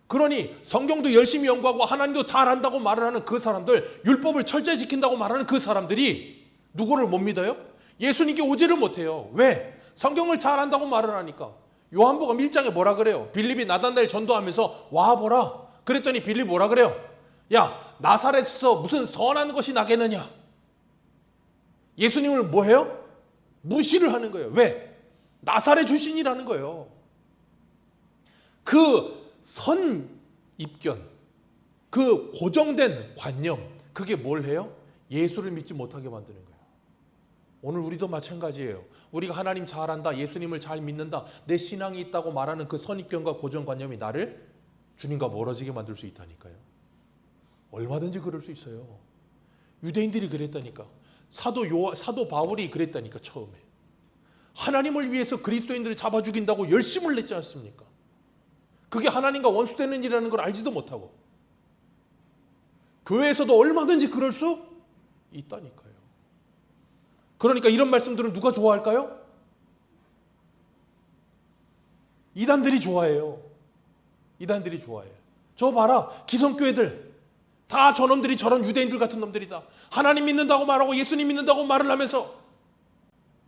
그러니 성경도 열심히 연구하고 하나님도 잘 안다고 말을 하는 그 사람들, 율법을 철저히 지킨다고 말하는 그 사람들이 누구를 못 믿어요? 예수님께 오지를 못해요. 왜? 성경을 잘 안다고 말을 하니까. 요한복음 1장에 뭐라 그래요? 빌립이 나단나엘 전도하면서 와보라. 그랬더니 빌립 뭐라 그래요? 야, 나사렛에서 무슨 선한 것이 나겠느냐? 예수님을 뭐 해요? 무시를 하는 거예요. 왜? 나사렛 출신이라는 거예요. 그 선입견, 그 고정된 관념, 그게 뭘 해요? 예수를 믿지 못하게 만드는 거예요. 오늘 우리도 마찬가지예요. 우리가 하나님 잘 안다, 예수님을 잘 믿는다, 내 신앙이 있다고 말하는 그 선입견과 고정관념이 나를 주님과 멀어지게 만들 수 있다니까요. 얼마든지 그럴 수 있어요. 유대인들이 그랬다니까. 사도 바울이 그랬다니까. 처음에 하나님을 위해서 그리스도인들을 잡아 죽인다고 열심을 냈지 않습니까? 그게 하나님과 원수되는 일이라는 걸 알지도 못하고. 교회에서도 얼마든지 그럴 수 있다니까요. 그러니까 이런 말씀들은 누가 좋아할까요? 이단들이 좋아해요. 이단들이 좋아해요. 저 봐라, 기성교회들 다 저놈들이 저런 유대인들 같은 놈들이다. 하나님 믿는다고 말하고 예수님 믿는다고 말을 하면서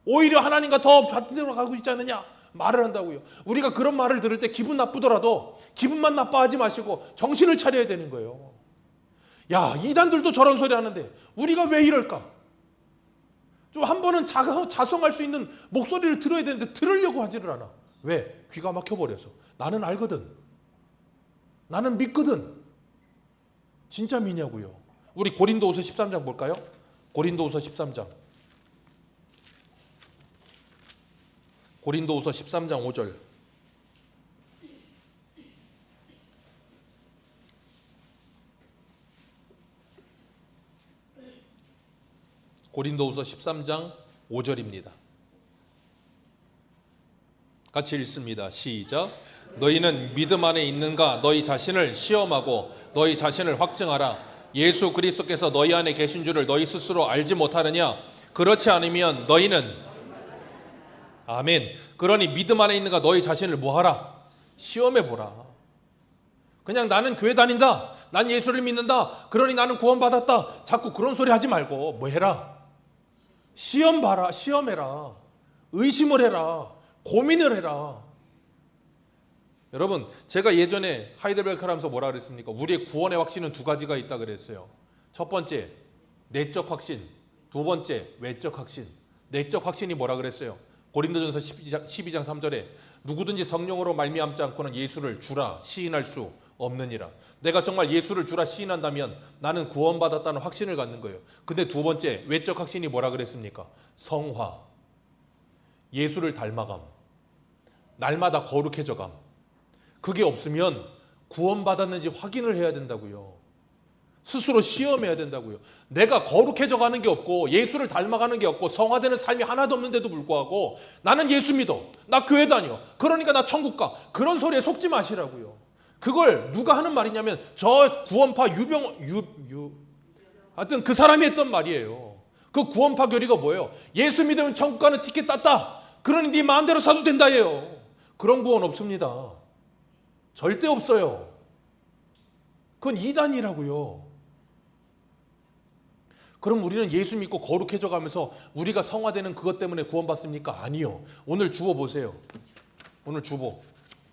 오히려 하나님과 더 반대로 가고 있지 않느냐 말을 한다고요. 우리가 그런 말을 들을 때 기분 나쁘더라도 기분만 나빠하지 마시고 정신을 차려야 되는 거예요. 야, 이단들도 저런 소리 하는데 우리가 왜 이럴까? 좀 한 번은 자성할 수 있는 목소리를 들어야 되는데 들으려고 하지를 않아. 왜? 귀가 막혀버려서. 나는 알거든. 나는 믿거든. 진짜 믿냐고요. 우리 고린도후서 13장 볼까요? 고린도후서 13장. 고린도후서 13장 5절. 고린도후서 13장 5절입니다. 같이 읽습니다. 시작. 너희는 믿음 안에 있는가? 너희 자신을 시험하고 너희 자신을 확증하라. 예수 그리스도께서 너희 안에 계신 줄을 너희 스스로 알지 못하느냐? 그렇지 않으면 너희는 아멘. 그러니 믿음 안에 있는가? 너희 자신을 뭐하라? 시험해보라. 그냥 나는 교회 다닌다, 난 예수를 믿는다, 그러니 나는 구원받았다, 자꾸 그런 소리 하지 말고 뭐 해라? 시험 봐라. 시험해라. 의심을 해라. 고민을 해라. 여러분, 제가 예전에 하이델베르크를 하면서 뭐라 그랬습니까? 우리의 구원의 확신은 두 가지가 있다 그랬어요. 첫 번째, 내적 확신. 두 번째, 외적 확신. 내적 확신이 뭐라 그랬어요? 고린도전서 12장 3절에 누구든지 성령으로 말미암지 않고는 예수를 주라 시인할 수 없느니라. 내가 정말 예수를 주라 시인한다면 나는 구원받았다는 확신을 갖는 거예요. 근데 두 번째, 외적 확신이 뭐라 그랬습니까? 성화. 예수를 닮아감. 날마다 거룩해져감. 그게 없으면 구원받았는지 확인을 해야 된다고요. 스스로 시험해야 된다고요. 내가 거룩해져 가는 게 없고 예수를 닮아가는 게 없고 성화되는 삶이 하나도 없는데도 불구하고 나는 예수 믿어, 나 교회 다녀, 그러니까 나 천국 가, 그런 소리에 속지 마시라고요. 그걸 누가 하는 말이냐면 저 구원파 하여튼 그 사람이 했던 말이에요. 그 구원파 교리가 뭐예요? 예수 믿으면 천국 가는 티켓 땄다, 그러니 네 마음대로 사도 된다예요. 그런 구원 없습니다. 절대 없어요. 그건 이단이라고요. 그럼 우리는 예수 믿고 거룩해져 가면서 우리가 성화되는 그것 때문에 구원받습니까? 아니요. 오늘 주보 보세요. 오늘 주보.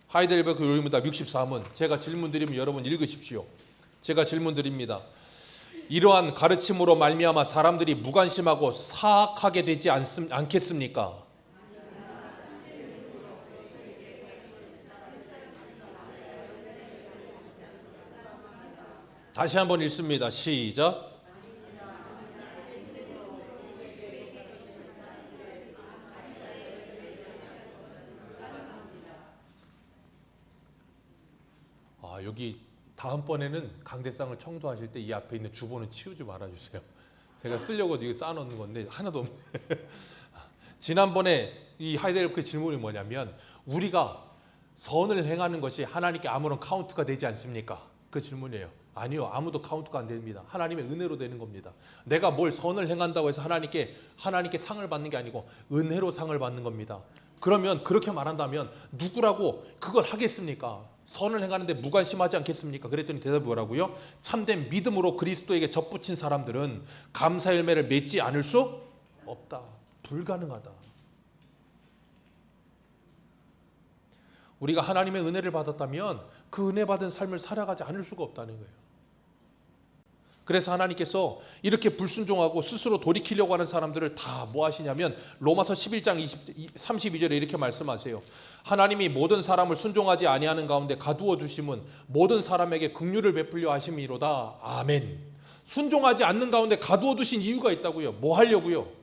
하이델베르크 요리문답 63은 제가 질문 드리면 여러분 읽으십시오. 제가 질문 드립니다. 이러한 가르침으로 말미암아 사람들이 무관심하고 사악하게 되지 않겠습니까? 다시 한번 읽습니다. 시작. 여기 다음번에는 강대상을 청도하실 때 이 앞에 있는 주보는 치우지 말아주세요. 제가 쓰려고 이거 쌓아놓는 건데 하나도 없네. 지난번에 이 하이델베르크 질문이 뭐냐면 우리가 선을 행하는 것이 하나님께 아무런 카운트가 되지 않습니까? 그 질문이에요. 아니요. 아무도 카운트가 안 됩니다. 하나님의 은혜로 되는 겁니다. 내가 뭘 선을 행한다고 해서 하나님께 상을 받는 게 아니고 은혜로 상을 받는 겁니다. 그러면 그렇게 말한다면 누구라고 그걸 하겠습니까? 선을 행하는데 무관심하지 않겠습니까? 그랬더니 대답이 뭐라고요? 참된 믿음으로 그리스도에게 접붙인 사람들은 감사 열매를 맺지 않을 수 없다. 불가능하다. 우리가 하나님의 은혜를 받았다면 그 은혜 받은 삶을 살아가지 않을 수가 없다는 거예요. 그래서 하나님께서 이렇게 불순종하고 스스로 돌이키려고 하는 사람들을 다 뭐 하시냐면 로마서 11장 32절에 이렇게 말씀하세요. 하나님이 모든 사람을 순종하지 아니하는 가운데 가두어 주심은 모든 사람에게 긍휼을 베풀려 하심이로다. 아멘. 순종하지 않는 가운데 가두어 두신 이유가 있다고요. 뭐 하려고요?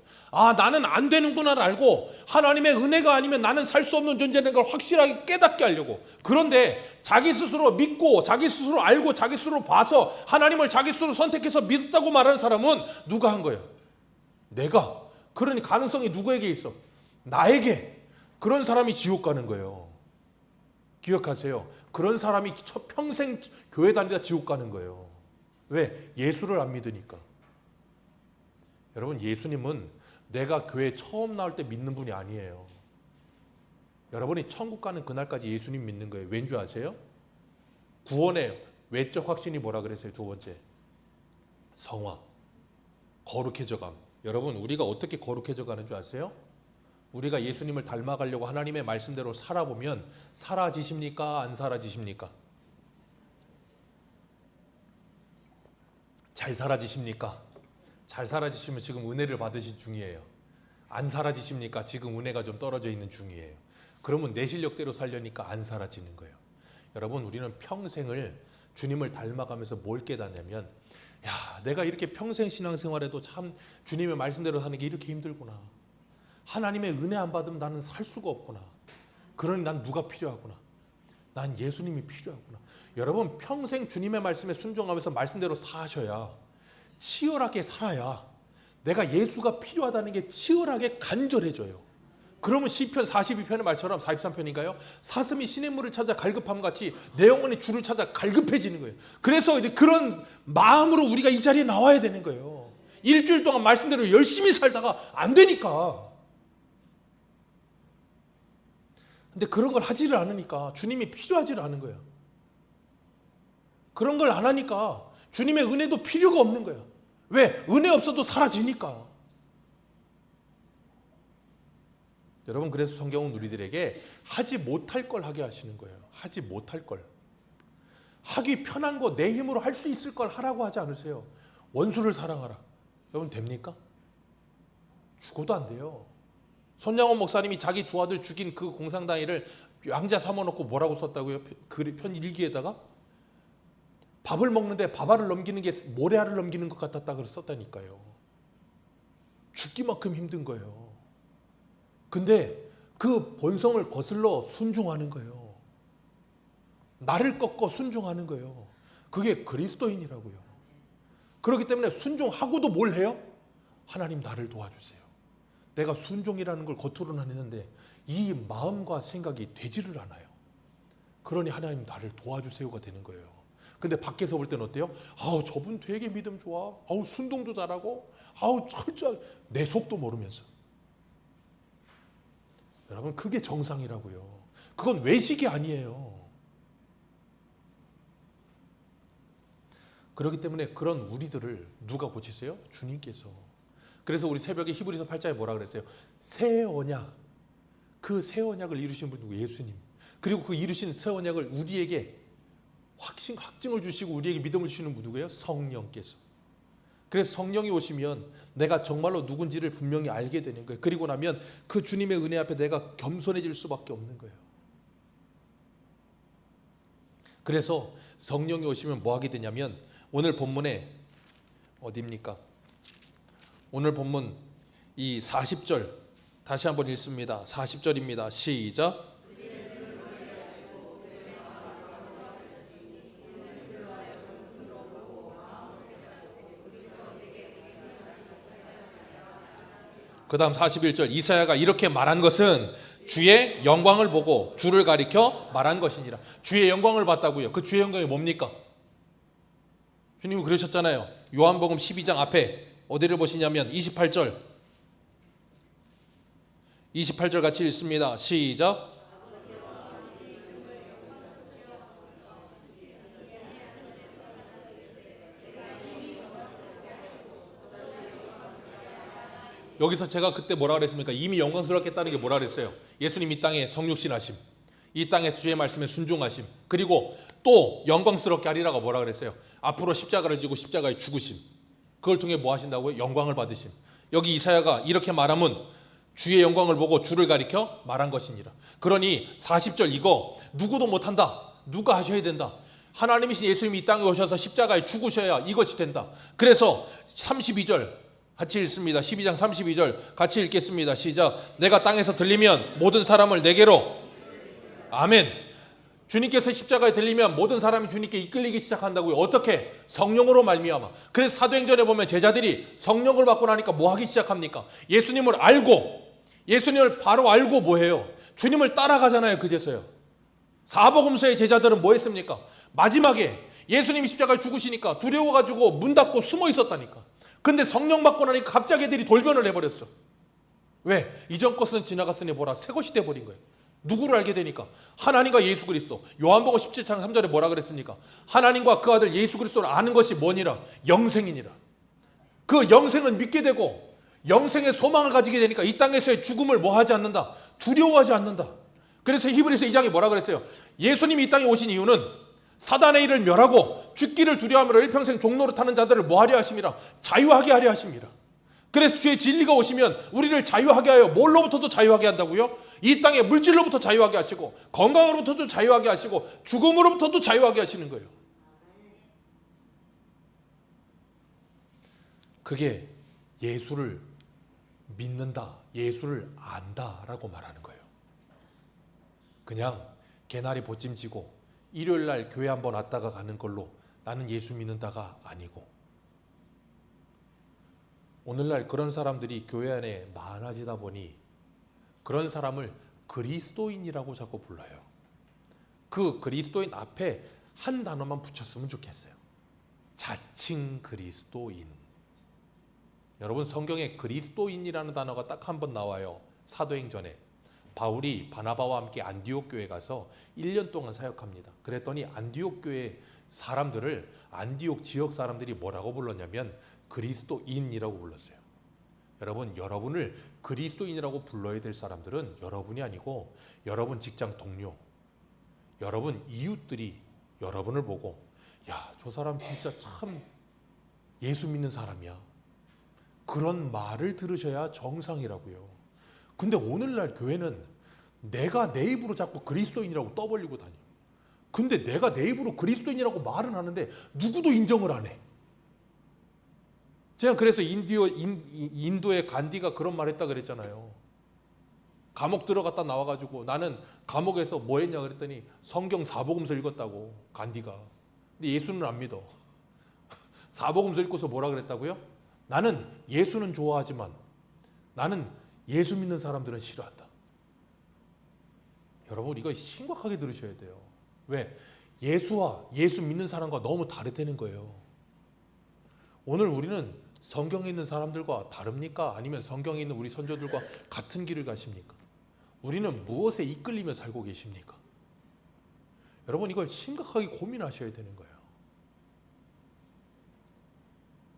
나는 안 되는구나를 알고 하나님의 은혜가 아니면 나는 살 수 없는 존재라는 걸 확실하게 깨닫게 하려고. 그런데 자기 스스로 믿고 자기 스스로 알고 자기 스스로 봐서 하나님을 자기 스스로 선택해서 믿었다고 말하는 사람은 누가 한 거예요? 내가. 그러니 가능성이 누구에게 있어? 나에게. 그런 사람이 지옥 가는 거예요. 기억하세요. 그런 사람이 평생 교회 다니다 지옥 가는 거예요. 왜? 예수를 안 믿으니까. 여러분, 예수님은 내가 교회 처음 나올 때 믿는 분이 아니에요. 여러분이 천국 가는 그날까지 예수님 믿는 거예요. 왠 줄 아세요? 구원의 외적 확신이 뭐라 그랬어요? 두 번째, 성화, 거룩해져감. 여러분, 우리가 어떻게 거룩해져 가는 줄 아세요? 우리가 예수님을 닮아가려고 하나님의 말씀대로 살아보면 사라지십니까? 안 사라지십니까? 잘 사라지십니까? 잘 사라지시면 지금 은혜를 받으신 중이에요. 안 사라지십니까? 지금 은혜가 좀 떨어져 있는 중이에요. 그러면 내 실력대로 살려니까 안 사라지는 거예요. 여러분, 우리는 평생을 주님을 닮아가면서 뭘 깨닫냐면, 내가 이렇게 평생 신앙생활에도 참 주님의 말씀대로 사는 게 이렇게 힘들구나. 하나님의 은혜 안 받으면 나는 살 수가 없구나. 그러니 난 누가 필요하구나. 난 예수님이 필요하구나. 여러분, 평생 주님의 말씀에 순종하면서 말씀대로 사셔야, 치열하게 살아야 내가 예수가 필요하다는 게 치열하게 간절해져요. 그러면 시편 42편의 말처럼 43편인가요? 사슴이 시냇물을 찾아 갈급함 같이 내 영혼이 주를 찾아 갈급해지는 거예요. 그래서 그런 마음으로 우리가 이 자리에 나와야 되는 거예요. 일주일 동안 말씀대로 열심히 살다가 안 되니까. 근데 그런 걸 하지를 않으니까 주님이 필요하지를 않은 거예요. 그런 걸 안 하니까 주님의 은혜도 필요가 없는 거예요. 왜? 은혜 없어도 사라지니까. 여러분, 그래서 성경은 우리들에게 하지 못할 걸 하게 하시는 거예요. 하지 못할 걸. 하기 편한 거 내 힘으로 할 수 있을 걸 하라고 하지 않으세요. 원수를 사랑하라. 여러분, 됩니까? 죽어도 안 돼요. 손양원 목사님이 자기 두 아들 죽인 그 공상당일을 양자 삼아놓고 뭐라고 썼다고요? 그 편 일기에다가 밥을 먹는데 밥알을 넘기는 게 모래알을 넘기는 것 같았다 그래서 썼다니까요. 죽기만큼 힘든 거예요. 근데 그 본성을 거슬러 순종하는 거예요. 나를 꺾어 순종하는 거예요. 그게 그리스도인이라고요. 그렇기 때문에 순종하고도 뭘 해요? 하나님, 나를 도와주세요. 내가 순종이라는 걸 겉으로는 했는데 이 마음과 생각이 되지를 않아요. 그러니 하나님, 나를 도와주세요가 되는 거예요. 근데 밖에서 볼 때는 어때요? 저분 되게 믿음 좋아. 순종도 잘하고. 철저하게. 내 속도 모르면서. 여러분, 그게 정상이라고요. 그건 외식이 아니에요. 그렇기 때문에 그런 우리들을 누가 고치세요? 주님께서. 그래서 우리 새벽에 히브리서 8장에 뭐라 그랬어요? 새 언약. 그 새 언약을 이루신 분 누구? 예수님. 그리고 그 이루신 새 언약을 우리에게 확증을 주시고 우리에게 믿음을 주시는 분 누구예요? 성령께서. 그래서 성령이 오시면 내가 정말로 누군지를 분명히 알게 되는 거예요. 그리고 나면 그 주님의 은혜 앞에 내가 겸손해질 수밖에 없는 거예요. 그래서 성령이 오시면 뭐 하게 되냐면 오늘 본문에 어디입니까? 오늘 본문 이 40절 다시 한번 읽습니다. 40절입니다. 시작. 그 다음 41절 이사야가 이렇게 말한 것은 주의 영광을 보고 주를 가리켜 말한 것이니라. 주의 영광을 봤다고요. 그 주의 영광이 뭡니까? 주님이 그러셨잖아요. 요한복음 12장 앞에 어디를 보시냐면 28절 같이 읽습니다. 시작. 여기서 제가 그때 뭐라 그랬습니까? 이미 영광스럽겠다는 게 뭐라 그랬어요? 예수님 이 땅에 성육신하심, 이 땅에 주의 말씀에 순종하심, 그리고 또 영광스럽게 하리라고 뭐라 그랬어요? 앞으로 십자가를 지고 십자가에 죽으심, 그걸 통해 뭐 하신다고요? 영광을 받으심. 여기 이사야가 이렇게 말하면 주의 영광을 보고 주를 가리켜 말한 것이니라. 그러니 40절 이거 누구도 못한다. 누가 하셔야 된다. 하나님이신 예수님이 이 땅에 오셔서 십자가에 죽으셔야 이것이 된다. 그래서 32절 같이 읽습니다. 12장 32절 같이 읽겠습니다. 시작. 내가 땅에서 들리면 모든 사람을 내게로. 아멘. 주님께서 십자가에 들리면 모든 사람이 주님께 이끌리기 시작한다고요. 어떻게? 성령으로 말미암아. 그래서 사도행전에 보면 제자들이 성령을 받고 나니까 뭐 하기 시작합니까? 예수님을 알고, 예수님을 바로 알고 뭐 해요? 주님을 따라가잖아요. 그제서요. 사복음서의 제자들은 뭐 했습니까? 마지막에 예수님이 십자가에 죽으시니까 두려워가지고 문 닫고 숨어 있었다니까. 근데 성령 받고 나니까 갑자기 애들이 돌변을 해버렸어. 왜? 이전 것은 지나갔으니 보라 새 것이 돼버린 거예요. 누구를 알게 되니까? 하나님과 예수 그리스도. 요한복음 17장 3절에 뭐라 그랬습니까? 하나님과 그 아들 예수 그리스도를 아는 것이 뭐니라? 영생이니라. 그 영생을 믿게 되고 영생의 소망을 가지게 되니까 이 땅에서의 죽음을 뭐 하지 않는다? 두려워하지 않는다. 그래서 히브리서 2장에 뭐라 그랬어요? 예수님이 이 땅에 오신 이유는 사단의 일을 멸하고 죽기를 두려워하며 일평생 종로를 타는 자들을 뭐 하려 하심이라? 자유하게 하려 하심이라. 그래서 주의 진리가 오시면 우리를 자유하게 하여 뭘로부터도 자유하게 한다고요? 이 땅의 물질로부터 자유하게 하시고 건강으로부터도 자유하게 하시고 죽음으로부터도 자유하게 하시는 거예요. 그게 예수를 믿는다, 예수를 안다라고 말하는 거예요. 그냥 개나리 보찜지고 일요일날 교회 한번 왔다가 가는 걸로 나는 예수 믿는다가 아니고, 오늘날 그런 사람들이 교회 안에 많아지다 보니 그런 사람을 그리스도인이라고 자꾸 불러요. 그 그리스도인 앞에 한 단어만 붙였으면 좋겠어요. 자칭 그리스도인. 여러분 성경에 그리스도인이라는 단어가 딱 한 번 나와요. 사도행전에 바울이 바나바와 함께 안디옥 교회 가서 1년 동안 사역합니다. 그랬더니 안디옥 교회 사람들을 안디옥 지역 사람들이 뭐라고 불렀냐면 그리스도인이라고 불렀어요. 여러분, 여러분을 그리스도인이라고 불러야 될 사람들은 여러분이 아니고 여러분 직장 동료, 여러분 이웃들이 여러분을 보고 야, 저 사람 진짜 참 예수 믿는 사람이야. 그런 말을 들으셔야 정상이라고요. 근데 오늘날 교회는 내가 내 입으로 자꾸 그리스도인이라고 떠벌리고 다녀. 근데 내가 내 입으로 그리스도인이라고 말은 하는데 누구도 인정을 안 해. 제가 그래서 인도의 간디가 그런 말 했다 그랬잖아요. 감옥 들어갔다 나와가지고 나는 감옥에서 뭐 했냐 그랬더니 성경 사복음서 읽었다고, 간디가. 근데 예수는 안 믿어. 사복음서 읽고서 뭐라 그랬다고요? 나는 예수는 좋아하지만 나는 예수 믿는 사람들은 싫어한다. 여러분 이거 심각하게 들으셔야 돼요. 왜? 예수와 예수 믿는 사람과 너무 다르다는 거예요. 오늘 우리는 성경에 있는 사람들과 다릅니까? 아니면 성경에 있는 우리 선조들과 같은 길을 가십니까? 우리는 무엇에 이끌리며 살고 계십니까? 여러분 이걸 심각하게 고민하셔야 되는 거예요.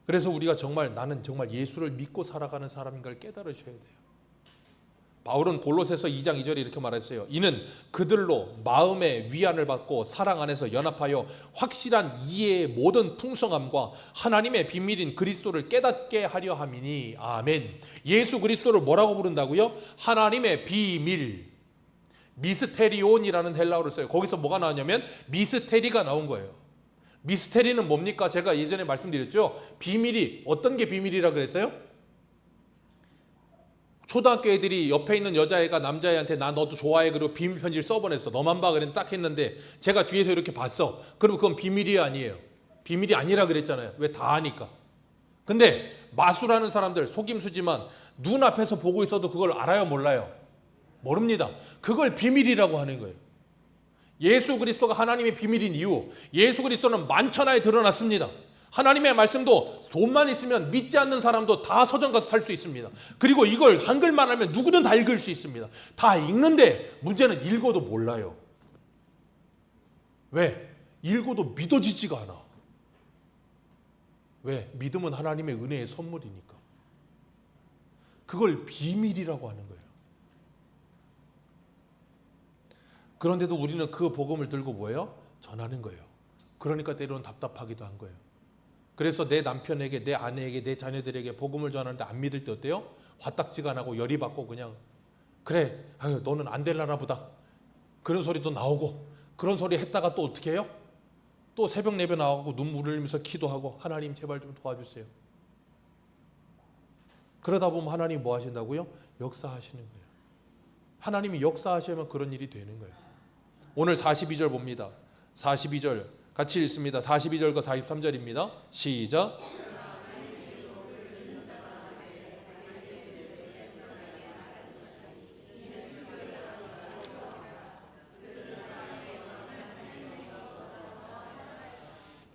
그래서 우리가 정말 나는 정말 예수를 믿고 살아가는 사람인 걸 깨달으셔야 돼요. 바울은 골로새서 2장 2절에 이렇게 말했어요. 이는 그들로 마음의 위안을 받고 사랑 안에서 연합하여 확실한 이해의 모든 풍성함과 하나님의 비밀인 그리스도를 깨닫게 하려 함이니. 아멘. 예수 그리스도를 뭐라고 부른다고요? 하나님의 비밀, 미스테리온이라는 헬라어를 써요. 거기서 뭐가 나왔냐면 미스테리가 나온 거예요. 미스테리는 뭡니까? 제가 예전에 말씀드렸죠. 비밀이 어떤 게 비밀이라 그랬어요? 초등학교 애들이 옆에 있는 여자애가 남자애한테 나 너도 좋아해 그리고 비밀 편지를 써보냈어. 너만 봐 그랬는데 딱 했는데 제가 뒤에서 이렇게 봤어. 그러면 그건 비밀이 아니에요. 비밀이 아니라 그랬잖아요. 왜? 다 아니까. 근데 마술하는 사람들 속임수지만 눈앞에서 보고 있어도 그걸 알아요, 몰라요? 모릅니다. 그걸 비밀이라고 하는 거예요. 예수 그리스도가 하나님의 비밀인 이유, 예수 그리스도는 만천하에 드러났습니다. 하나님의 말씀도 돈만 있으면 믿지 않는 사람도 다 서점 가서 살 수 있습니다. 그리고 이걸 한글만 하면 누구든 다 읽을 수 있습니다. 다 읽는데 문제는 읽어도 몰라요. 왜? 읽어도 믿어지지가 않아. 왜? 믿음은 하나님의 은혜의 선물이니까. 그걸 비밀이라고 하는 거예요. 그런데도 우리는 그 복음을 들고 뭐예요? 전하는 거예요. 그러니까 때로는 답답하기도 한 거예요. 그래서 내 남편에게, 내 아내에게, 내 자녀들에게 복음을 전하는데 안 믿을 때 어때요? 화딱지가 나고 열이 받고 그냥 그래, 아유, 너는 안 될라나 보다. 그런 소리도 나오고 그런 소리 했다가 또 어떻게 해요? 또 새벽 예배 나가고 눈물 흘리면서 기도하고 하나님 제발 좀 도와주세요. 그러다 보면 하나님 뭐 하신다고요? 역사하시는 거예요. 하나님이 역사하시면 그런 일이 되는 거예요. 오늘 42절 봅니다. 42절 같이 읽습니다. 42절과 43절입니다. 시작.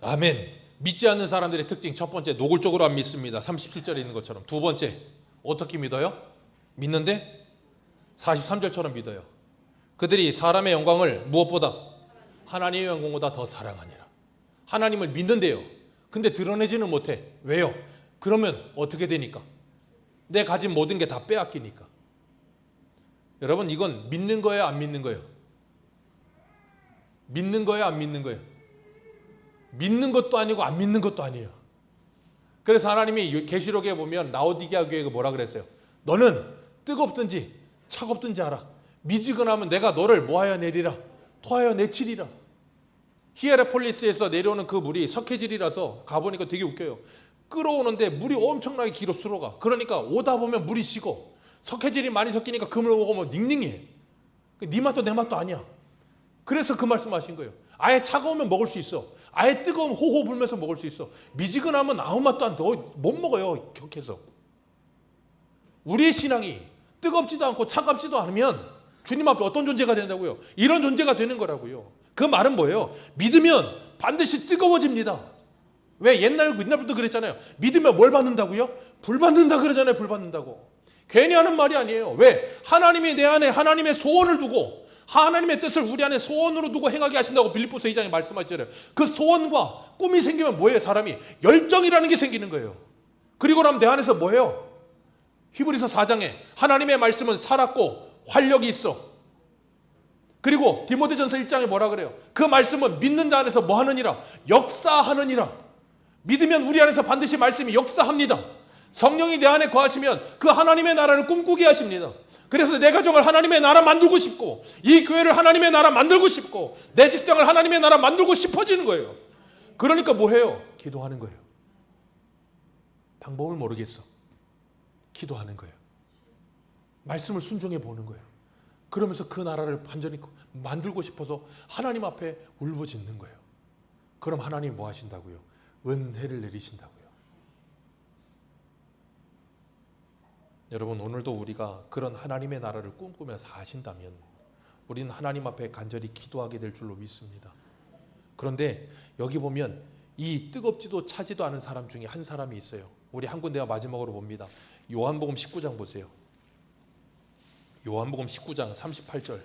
아멘. 믿지 않는 사람들의 특징 첫 번째, 노골적으로 안 믿습니다. 37절에 있는 것처럼. 두 번째, 어떻게 믿어요? 믿는데 43절처럼 믿어요. 그들이 사람의 영광을 무엇보다 하나님의 영광보다 더 사랑하니라. 하나님을 믿는데요. 근데 드러내지는 못해. 왜요? 그러면 어떻게 되니까? 내 가진 모든 게 다 빼앗기니까. 여러분, 이건 믿는 거예요, 안 믿는 거예요? 믿는 거예요, 안 믿는 거예요? 믿는 것도 아니고 안 믿는 것도 아니에요. 그래서 하나님이 계시록에 보면 라오디게아 교회가 뭐라 그랬어요? 너는 뜨겁든지 차갑든지 알아. 미지근 하면 내가 너를 뭐하여 내리라? 토하여 내치리라. 히에라폴리스에서 내려오는 그 물이 석회질이라서 가보니까 되게 웃겨요. 끌어오는데 물이 엄청나게 길어 수로가. 그러니까 오다 보면 물이 식어. 석회질이 많이 섞이니까 그물 먹으면 닝닝해. 네 맛도 내 맛도 아니야. 그래서 그 말씀하신 거예요. 아예 차가우면 먹을 수 있어. 아예 뜨거우면 호호 불면서 먹을 수 있어. 미지근하면 아무 맛도 안 더 못 먹어요. 격해서. 우리의 신앙이 뜨겁지도 않고 차갑지도 않으면 주님 앞에 어떤 존재가 된다고요? 이런 존재가 되는 거라고요. 그 말은 뭐예요? 믿으면 반드시 뜨거워집니다. 왜? 옛날부터 그랬잖아요. 믿으면 뭘 받는다고요? 불 받는다 그러잖아요. 불 받는다고. 괜히 하는 말이 아니에요. 왜? 하나님이 내 안에 하나님의 소원을 두고 하나님의 뜻을 우리 안에 소원으로 두고 행하게 하신다고 빌립보서 2장에 말씀하시잖아요. 그 소원과 꿈이 생기면 뭐예요? 사람이 열정이라는 게 생기는 거예요. 그리고 나면 내 안에서 뭐예요? 히브리서 4장에 하나님의 말씀은 살았고 활력이 있어. 그리고 디모데전서 1장에 뭐라 그래요? 그 말씀은 믿는 자 안에서 뭐 하느니라? 역사하느니라. 믿으면 우리 안에서 반드시 말씀이 역사합니다. 성령이 내 안에 거하시면 그 하나님의 나라를 꿈꾸게 하십니다. 그래서 내 가정을 하나님의 나라 만들고 싶고 이 교회를 하나님의 나라 만들고 싶고 내 직장을 하나님의 나라 만들고 싶어지는 거예요. 그러니까 뭐 해요? 기도하는 거예요. 방법을 모르겠어. 기도하는 거예요. 말씀을 순종해 보는 거예요. 그러면서 그 나라를 완전히 만들고 싶어서 하나님 앞에 울부짖는 거예요. 그럼 하나님 뭐 하신다고요? 은혜를 내리신다고요. 여러분, 오늘도 우리가 그런 하나님의 나라를 꿈꾸며 사신다면 우리는 하나님 앞에 간절히 기도하게 될 줄로 믿습니다. 그런데 여기 보면 이 뜨겁지도 차지도 않은 사람 중에 한 사람이 있어요. 우리 한 군데와 마지막으로 봅니다. 요한복음 19장 보세요. 요한복음 19장 38절.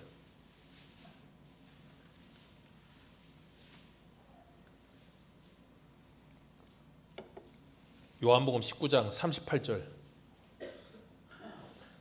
요한복음 19장 38절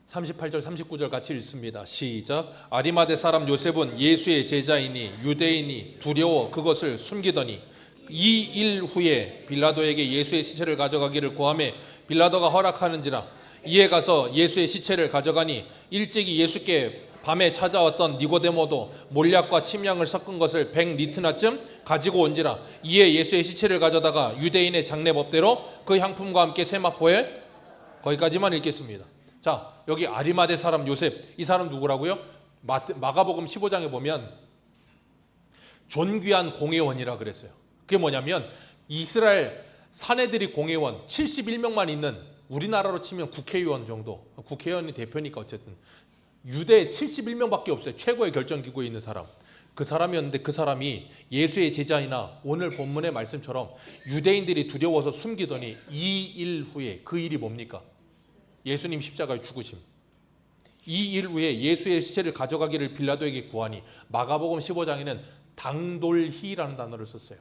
39절 같이 읽습니다. 시작. 아리마대 사람 요셉은 예수의 제자이니 유대인이 두려워 그것을 숨기더니 2일 후에 빌라도에게 예수의 시체를 가져가기를 구하매 빌라도가 허락하는지라. 이에 가서 예수의 시체를 가져가니 일찍이 예수께 밤에 찾아왔던 니고데모도 몰약과 침향을 섞은 것을 100리트나쯤 가지고 온지라. 이에 예수의 시체를 가져다가 유대인의 장례법대로 그 향품과 함께 세마포에. 거기까지만 읽겠습니다. 자, 여기 아리마대 사람 요셉, 이 사람 누구라고요? 마가복음 15장에 보면 존귀한 공회원이라 그랬어요. 그게 뭐냐면 이스라엘 사내들이 공회원 71명만 있는, 우리나라로 치면 국회의원 정도, 국회의원이 대표니까 어쨌든 유대 71명밖에 없어요. 최고의 결정기구에 있는 사람. 그 사람이었는데 그 사람이 예수의 제자이나 오늘 본문의 말씀처럼 유대인들이 두려워서 숨기더니 2일 후에, 그 일이 뭡니까? 예수님 십자가에 죽으심. 2일 후에 예수의 시체를 가져가기를 빌라도에게 구하니, 마가복음 15장에는 당돌히라는 단어를 썼어요.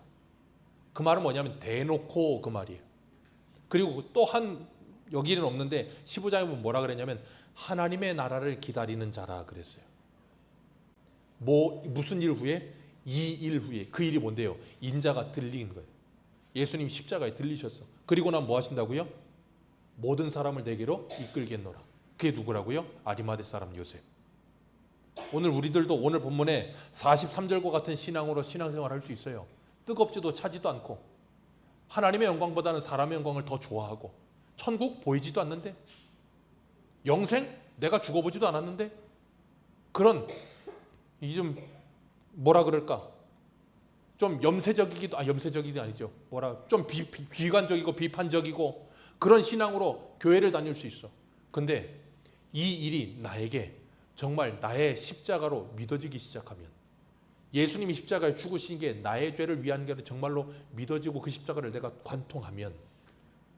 그 말은 뭐냐면 대놓고, 그 말이에요. 그리고 또 여기는 없는데 15장에 보면 뭐라 그랬냐면 하나님의 나라를 기다리는 자라 그랬어요. 무슨 일 후에? 2일 후에. 그 일이 뭔데요? 인자가 들린 거예요. 예수님 십자가에 들리셨어. 그리고 난 뭐 하신다고요? 모든 사람을 내게로 이끌겠노라. 그게 누구라고요? 아리마대 사람 요셉. 오늘 우리들도 오늘 본문에 43절과 같은 신앙으로 신앙생활 할 수 있어요. 뜨겁지도 차지도 않고 하나님의 영광보다는 사람의 영광을 더 좋아하고, 천국 보이지도 않는데, 영생 내가 죽어보지도 않았는데, 그런 좀 뭐라 그럴까, 좀 염세적이기도 아니죠. 좀 비관적이고 비판적이고 그런 신앙으로 교회를 다닐 수 있어. 근데 이 일이 나에게 정말 나의 십자가로 믿어지기 시작하면, 예수님이 십자가에 죽으신 게 나의 죄를 위한 게 정말로 믿어지고 그 십자가를 내가 관통하면,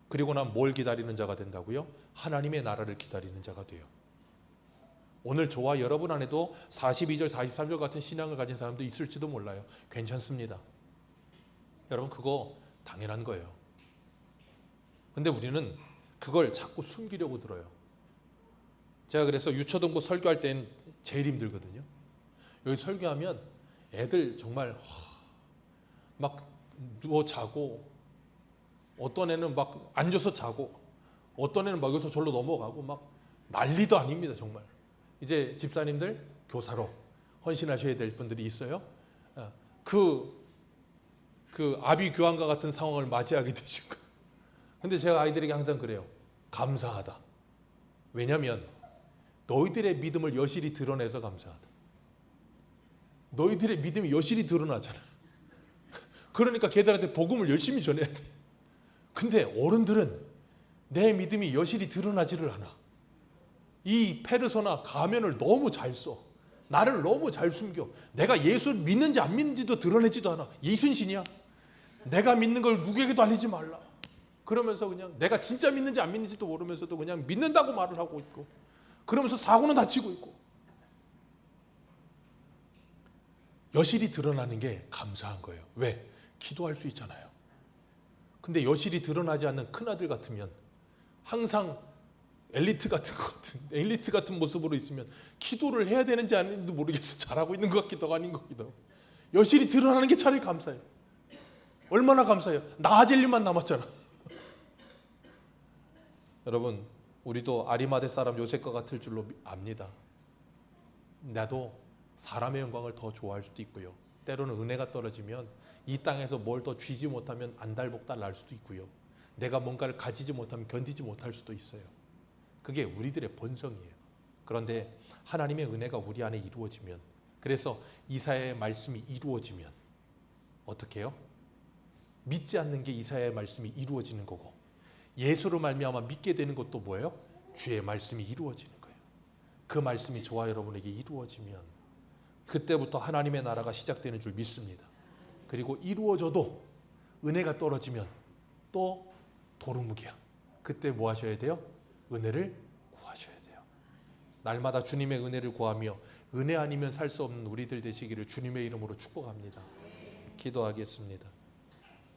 그리고 난 뭘 기다리는 자가 된다고요? 하나님의 나라를 기다리는 자가 돼요. 오늘 저와 여러분 안에도 42절 43절 같은 신앙을 가진 사람도 있을지도 몰라요. 괜찮습니다. 여러분, 그거 당연한 거예요. 근데 우리는 그걸 자꾸 숨기려고 들어요. 제가 그래서 유초등부 설교할 땐 제일 힘들거든요. 여기 설교하면 애들 정말 막 누워 자고, 어떤 애는 막 앉아서 자고, 어떤 애는 막 여기서 절로 넘어가고, 막 난리도 아닙니다. 정말. 이제 집사님들 교사로 헌신하셔야 될 분들이 있어요. 그 아비규환과 같은 상황을 맞이하게 되신 거예요. 근데 제가 아이들에게 항상 그래요. 감사하다. 왜냐하면 너희들의 믿음을 여실히 드러내서 감사하다. 너희들의 믿음이 여실히 드러나잖아. 그러니까 걔들한테 복음을 열심히 전해야 돼. 근데 어른들은 내 믿음이 여실히 드러나지를 않아. 이 페르소나 가면을 너무 잘 써. 나를 너무 잘 숨겨. 내가 예수 믿는지 안 믿는지도 드러내지도 않아. 예순신이야. 내가 믿는 걸 누구에게도 알리지 말라. 그러면서 그냥 내가 진짜 믿는지 안 믿는지도 모르면서도 그냥 믿는다고 말을 하고 있고, 그러면서 사고는 다치고 있고. 여실히 드러나는 게 감사한 거예요. 왜? 기도할 수 있잖아요. 근데 여실히 드러나지 않는 큰아들 같으면 항상 엘리트 같은 모습으로 있으면 기도를 해야 되는지 아닌지도 모르겠어. 잘하고 있는 것 같기도 하고 아닌 것 같기도 하고. 여실히 드러나는 게 차라리 감사해요. 얼마나 감사해요. 나아질 일만 남았잖아. 여러분, 우리도 아리마대 사람 요셉과 같을 줄로 압니다. 나도 사람의 영광을 더 좋아할 수도 있고요. 때로는 은혜가 떨어지면 이 땅에서 뭘 더 쥐지 못하면 안달복달 날 수도 있고요. 내가 뭔가를 가지지 못하면 견디지 못할 수도 있어요. 그게 우리들의 본성이에요. 그런데 하나님의 은혜가 우리 안에 이루어지면, 그래서 이사야의 말씀이 이루어지면 어떻게 해요? 믿지 않는 게 이사야의 말씀이 이루어지는 거고, 예수로 말미암아 믿게 되는 것도 뭐예요? 주의 말씀이 이루어지는 거예요. 그 말씀이 저와 여러분에게 이루어지면 그때부터 하나님의 나라가 시작되는 줄 믿습니다. 그리고 이루어져도 은혜가 떨어지면 또 도루묵이야. 그때 뭐 하셔야 돼요? 은혜를 구하셔야 돼요. 날마다 주님의 은혜를 구하며 은혜 아니면 살 수 없는 우리들 되시기를 주님의 이름으로 축복합니다. 기도하겠습니다.